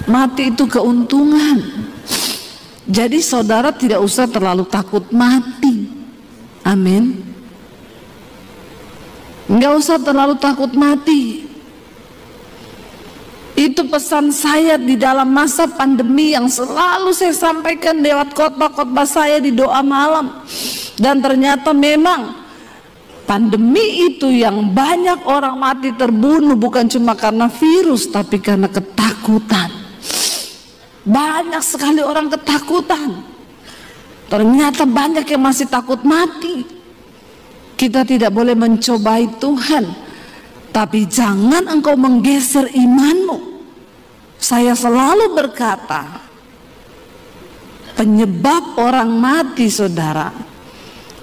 mati itu keuntungan. Jadi saudara tidak usah terlalu takut mati. Amin. Enggak usah terlalu takut mati. Itu pesan saya di dalam masa pandemi yang selalu saya sampaikan lewat khotbah-khotbah saya di doa malam. Dan ternyata memang pandemi itu yang banyak orang mati terbunuh bukan cuma karena virus, tapi karena ketakutan. Banyak sekali orang ketakutan. Ternyata banyak yang masih takut mati. Kita tidak boleh mencobai Tuhan, tapi jangan engkau menggeser imanmu. Saya selalu berkata, penyebab orang mati, saudara,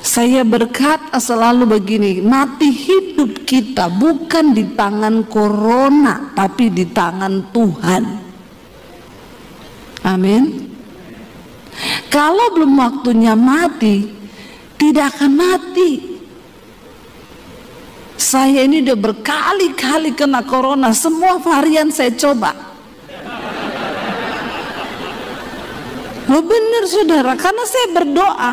saya berkata selalu begini, mati hidup kita bukan di tangan corona, tapi di tangan Tuhan. Amin. Kalau belum waktunya mati, tidak akan mati. Saya ini udah berkali-kali kena corona, semua varian saya coba. Oh benar saudara, karena saya berdoa.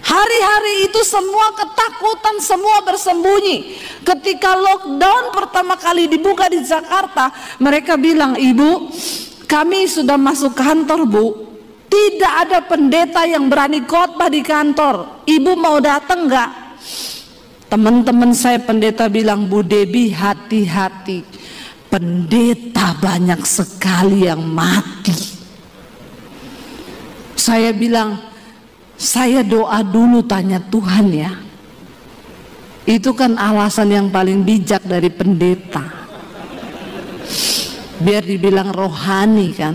Hari-hari itu semua ketakutan, semua bersembunyi. Ketika lockdown pertama kali dibuka di Jakarta, mereka bilang, ibu, kami sudah masuk kantor bu, tidak ada pendeta yang berani khotbah di kantor. Ibu mau datang nggak? Teman-teman saya pendeta bilang, Bu Debi hati-hati, pendeta banyak sekali yang mati. Saya bilang, saya doa dulu tanya Tuhan ya. Itu kan alasan yang paling bijak dari pendeta. Biar dibilang rohani kan.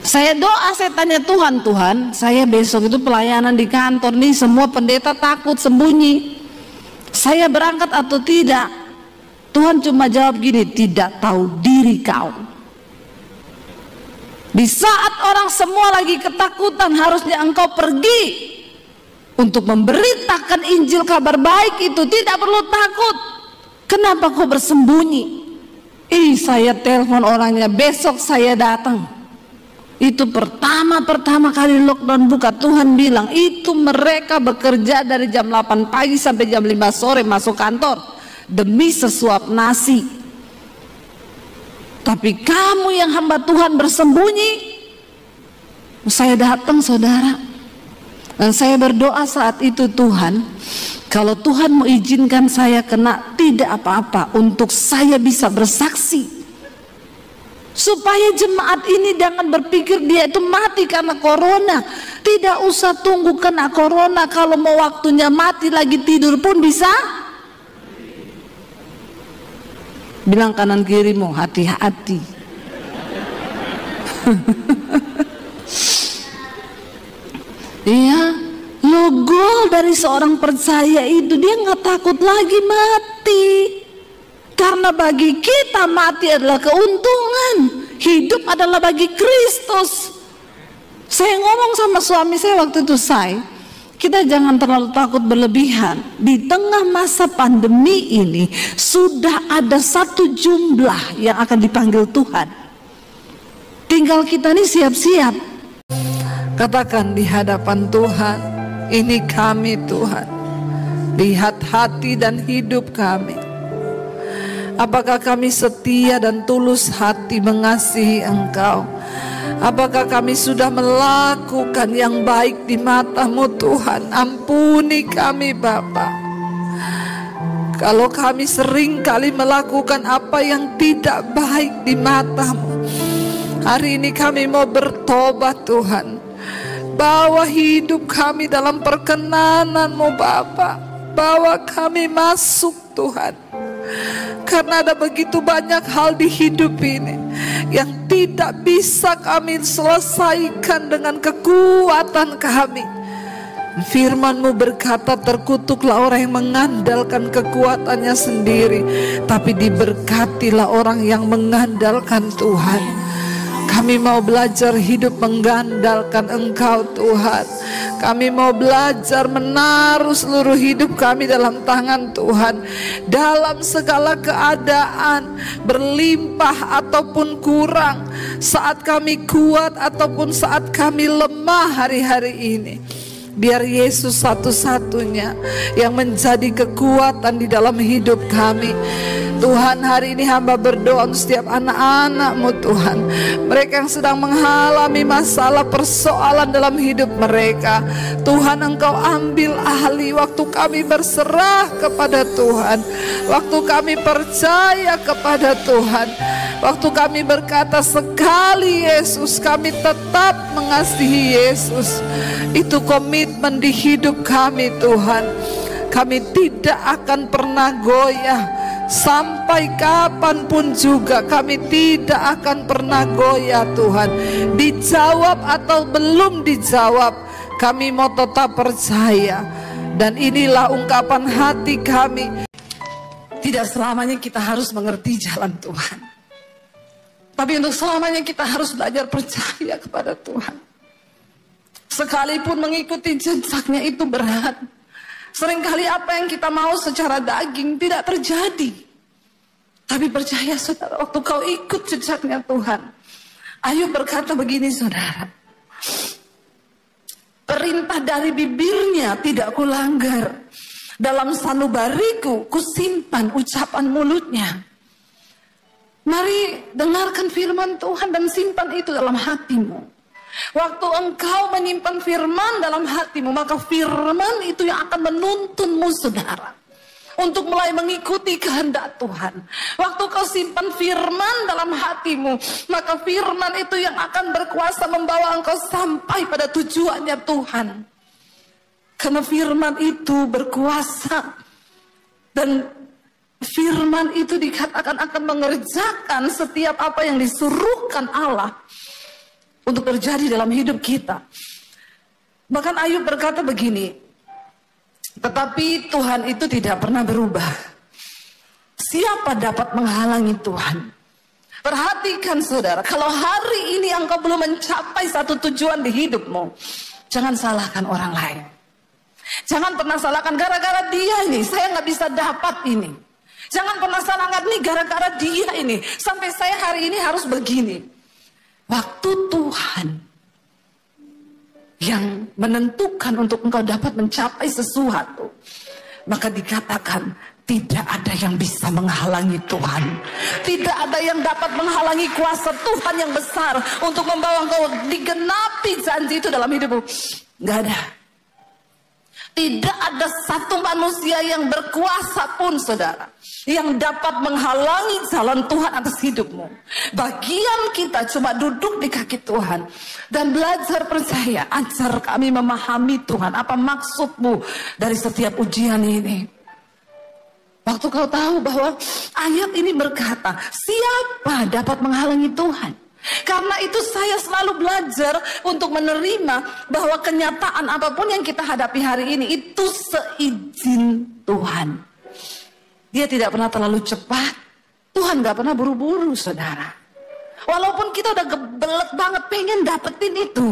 Saya doa, saya tanya Tuhan, Tuhan, saya besok itu pelayanan di kantor nih, semua pendeta takut sembunyi. Saya berangkat atau tidak? Tuhan cuma jawab gini, tidak tahu diri kau. Di saat orang semua lagi ketakutan, harusnya engkau pergi untuk memberitakan Injil kabar baik itu. Tidak perlu takut. Kenapa kau bersembunyi? Saya telepon orangnya, besok saya datang. Itu pertama kali lockdown buka, Tuhan bilang itu mereka bekerja dari jam 8 pagi sampai jam 5 sore masuk kantor demi sesuap nasi. Tapi kamu yang hamba Tuhan bersembunyi. Saya datang saudara, dan saya berdoa saat itu, Tuhan, kalau Tuhan mau izinkan saya kena, tidak apa-apa, untuk saya bisa bersaksi, supaya jemaat ini jangan berpikir dia itu mati karena corona. Tidak usah tunggu kena corona, kalau mau waktunya mati lagi tidur pun bisa. Bilang kanan kirimu, hati-hati. Iya, logo dari seorang percaya itu, dia nggak takut lagi mati. Karena bagi kita mati adalah keuntungan, hidup adalah bagi Kristus. Saya ngomong sama suami saya waktu itu, kita jangan terlalu takut berlebihan. Di tengah masa pandemi ini sudah ada satu jumlah yang akan dipanggil Tuhan. Tinggal kita nih siap-siap. Katakan di hadapan Tuhan, ini kami Tuhan. Lihat hati dan hidup kami. Apakah kami setia dan tulus hati mengasihi Engkau? Apakah kami sudah melakukan yang baik di mata-Mu Tuhan? Ampuni kami Bapa. Kalau kami sering kali melakukan apa yang tidak baik di mata-Mu, hari ini kami mau bertobat Tuhan. Bawa hidup kami dalam perkenanan-Mu Bapa. Bawa kami masuk Tuhan. Karena ada begitu banyak hal di hidup ini yang tidak bisa kami selesaikan dengan kekuatan kami. Firman-Mu berkata, terkutuklah orang yang mengandalkan kekuatannya sendiri, tapi diberkatilah orang yang mengandalkan Tuhan. Kami mau belajar hidup mengandalkan Engkau Tuhan. Kami mau belajar menaruh seluruh hidup kami dalam tangan Tuhan. Dalam segala keadaan, berlimpah ataupun kurang, saat kami kuat ataupun saat kami lemah hari-hari ini, biar Yesus satu-satunya yang menjadi kekuatan di dalam hidup kami. Tuhan, hari ini hamba berdoa untuk setiap anak-anak-Mu Tuhan, mereka yang sedang mengalami masalah persoalan dalam hidup mereka. Tuhan, Engkau ambil alih waktu kami berserah kepada Tuhan, waktu kami percaya kepada Tuhan. Waktu kami berkata sekali Yesus, kami tetap mengasihi Yesus. Itu komitmen di hidup kami Tuhan. Kami tidak akan pernah goyah. Sampai kapanpun juga kami tidak akan pernah goyah Tuhan. Dijawab atau belum dijawab, kami mau tetap percaya. Dan inilah ungkapan hati kami. Tidak selamanya kita harus mengerti jalan Tuhan, tapi untuk selamanya kita harus belajar percaya kepada Tuhan. Sekalipun mengikuti jejaknya itu berat. Seringkali apa yang kita mau secara daging tidak terjadi. Tapi percaya saudara, waktu kau ikut jejaknya Tuhan. Ayub berkata begini saudara, perintah dari bibirnya tidak kulanggar, dalam sanubariku kusimpan ucapan mulutnya. Mari dengarkan firman Tuhan dan simpan itu dalam hatimu. Waktu engkau menyimpan firman dalam hatimu, maka firman itu yang akan menuntunmu saudara, untuk mulai mengikuti kehendak Tuhan. Waktu kau simpan firman dalam hatimu, maka firman itu yang akan berkuasa membawa engkau sampai pada tujuannya Tuhan. Karena firman itu berkuasa, dan firman itu dikatakan akan mengerjakan setiap apa yang disuruhkan Allah untuk terjadi dalam hidup kita. Bahkan Ayub berkata begini, tetapi Tuhan itu tidak pernah berubah. Siapa dapat menghalangi Tuhan? Perhatikan saudara, kalau hari ini engkau belum mencapai satu tujuan di hidupmu, jangan salahkan orang lain. Jangan pernah salahkan gara-gara dia ini saya nggak bisa dapat ini. Jangan pernah salahkan nih gara-gara dia ini sampai saya hari ini harus begini. Waktu Tuhan yang menentukan untuk engkau dapat mencapai sesuatu, maka dikatakan tidak ada yang bisa menghalangi Tuhan. Tidak ada yang dapat menghalangi kuasa Tuhan yang besar untuk membawa engkau digenapi janji itu dalam hidupmu. Nggak ada. Tidak ada satu manusia yang berkuasa pun saudara, yang dapat menghalangi jalan Tuhan atas hidupmu. Bagian kita cuma duduk di kaki Tuhan dan belajar percaya. Ajar kami memahami Tuhan, apa maksudmu dari setiap ujian ini. Waktu kau tahu bahwa ayat ini berkata, siapa dapat menghalangi Tuhan? Karena itu saya selalu belajar untuk menerima bahwa kenyataan apapun yang kita hadapi hari ini itu seizin Tuhan. Dia tidak pernah terlalu cepat. Tuhan gak pernah buru-buru saudara. Walaupun kita udah gebelet banget pengen dapetin itu,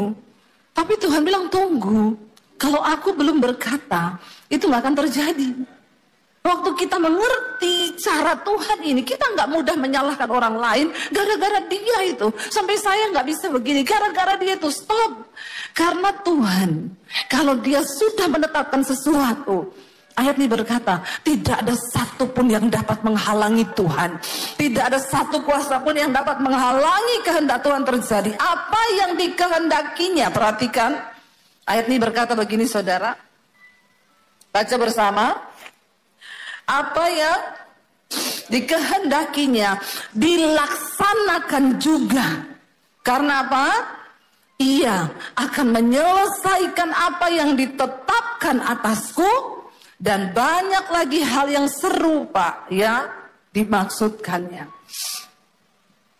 tapi Tuhan bilang tunggu. Kalau aku belum berkata, itu gak akan terjadi. Waktu kita mengerti cara Tuhan ini, kita nggak mudah menyalahkan orang lain gara-gara dia itu. Sampai saya nggak bisa begini, gara-gara dia itu stop. Karena Tuhan, kalau dia sudah menetapkan sesuatu, ayat ini berkata, tidak ada satu pun yang dapat menghalangi Tuhan. Tidak ada satu kuasa pun yang dapat menghalangi kehendak Tuhan terjadi. Apa yang dikehendakinya, perhatikan. Ayat ini berkata begini saudara, baca bersama. Apa yang dikehendakinya dilaksanakan juga. Karena apa? Ia akan menyelesaikan apa yang ditetapkan atasku, dan banyak lagi hal yang serupa yang dimaksudkannya.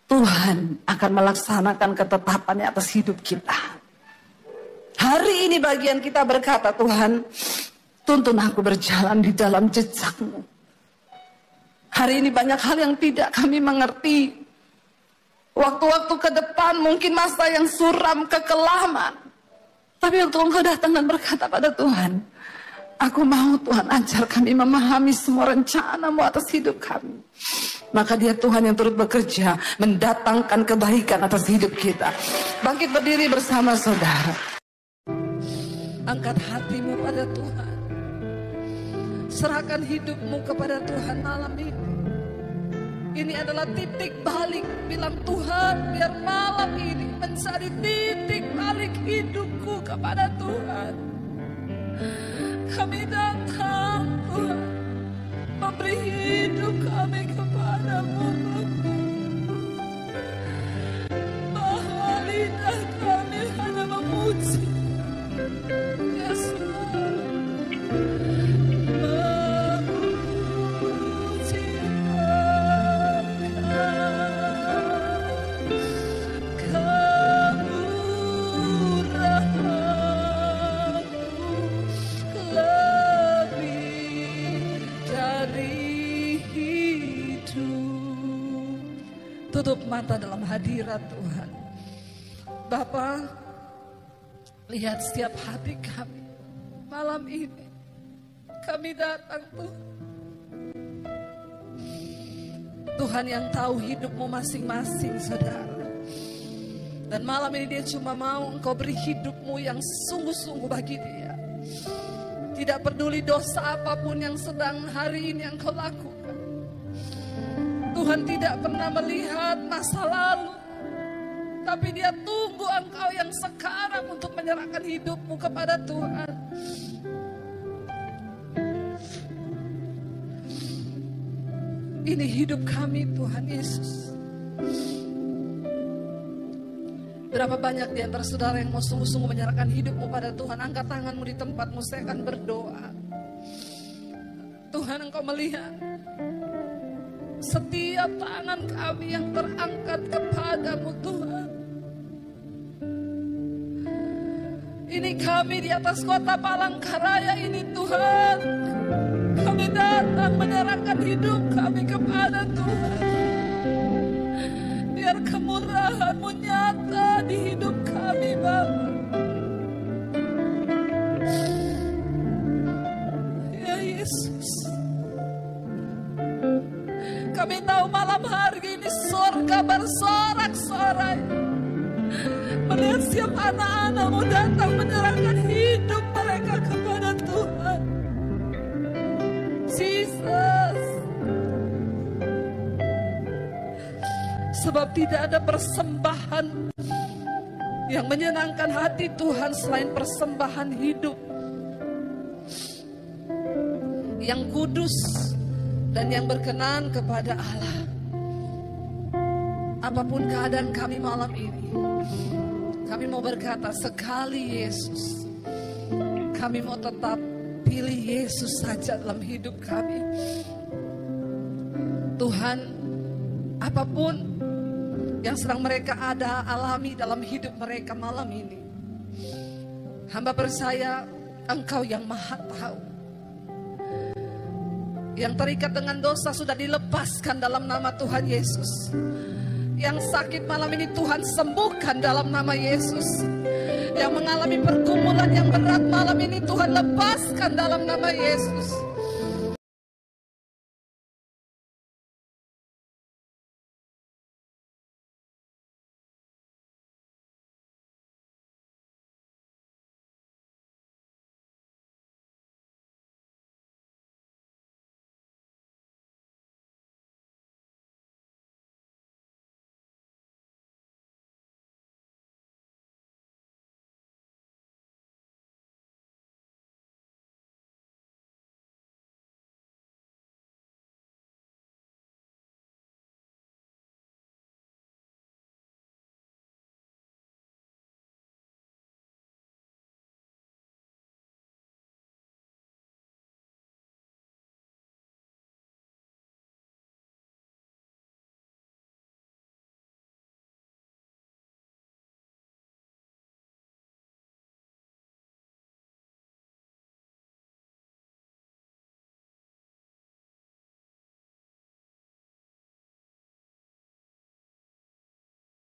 Tuhan akan melaksanakan ketetapannya atas hidup kita. Hari ini bagian kita berkata, Tuhan, tuntun aku berjalan di dalam jejak-Mu. Hari ini banyak hal yang tidak kami mengerti. Waktu-waktu ke depan mungkin masa yang suram, kekelaman. Tapi waktu Engkau datang dan berkata pada Tuhan, aku mau Tuhan ajar kami memahami semua rencana-Mu atas hidup kami. Maka dia Tuhan yang turut bekerja, mendatangkan kebaikan atas hidup kita. Bangkit berdiri bersama saudara. Angkat hatimu pada Tuhan. Serahkan hidupmu kepada Tuhan malam ini. Ini adalah titik balik. Bilang Tuhan, biar malam ini menjadi titik balik hidupku kepada Tuhan. Kami datang Tuhan, memberi hidup kami kepada-Mu. tutup mata dalam hadirat Tuhan. Bapa, lihat setiap hati kami malam ini. Kami datang Tuhan. Tuhan yang tahu hidupmu masing-masing, saudara. Dan malam ini dia cuma mau Engkau beri hidupmu yang sungguh-sungguh bagi dia. Tidak peduli dosa apapun yang sedang hari ini Engkau lakukan. Tuhan tidak pernah melihat masa lalu, tapi dia tunggu Engkau yang sekarang untuk menyerahkan hidupmu kepada Tuhan. Ini hidup kami Tuhan Yesus. Berapa banyak di antara saudara yang mau sungguh-sungguh menyerahkan hidupmu pada Tuhan? Angkat tanganmu di tempatmu, saya akan berdoa. Tuhan, Engkau melihat setiap tangan kami yang terangkat kepadamu Tuhan. Ini kami di atas kota Palangkaraya ini Tuhan. Kami datang menyerahkan hidup kami kepada Tuhan. Biar kemurahan-Mu nyata di hidup kami Bapa. Ya Yesus, kami tahu malam hari ini surga bersorak-sorai melihat setiap anak-anak-Mu datang menyerahkan hidup mereka kepada Tuhan. Jesus, sebab tidak ada persembahan yang menyenangkan hati Tuhan selain persembahan hidup yang kudus dan yang berkenan kepada Allah. Apapun keadaan kami malam ini, kami mau berkata sekali Yesus, kami mau tetap pilih Yesus saja dalam hidup kami. Tuhan, apapun yang sedang mereka alami dalam hidup mereka malam ini, hamba percaya Engkau yang Maha Tahu. Yang terikat dengan dosa sudah dilepaskan dalam nama Tuhan Yesus. Yang sakit malam ini Tuhan sembuhkan dalam nama Yesus. Yang mengalami pergumulan yang berat malam ini Tuhan lepaskan dalam nama Yesus.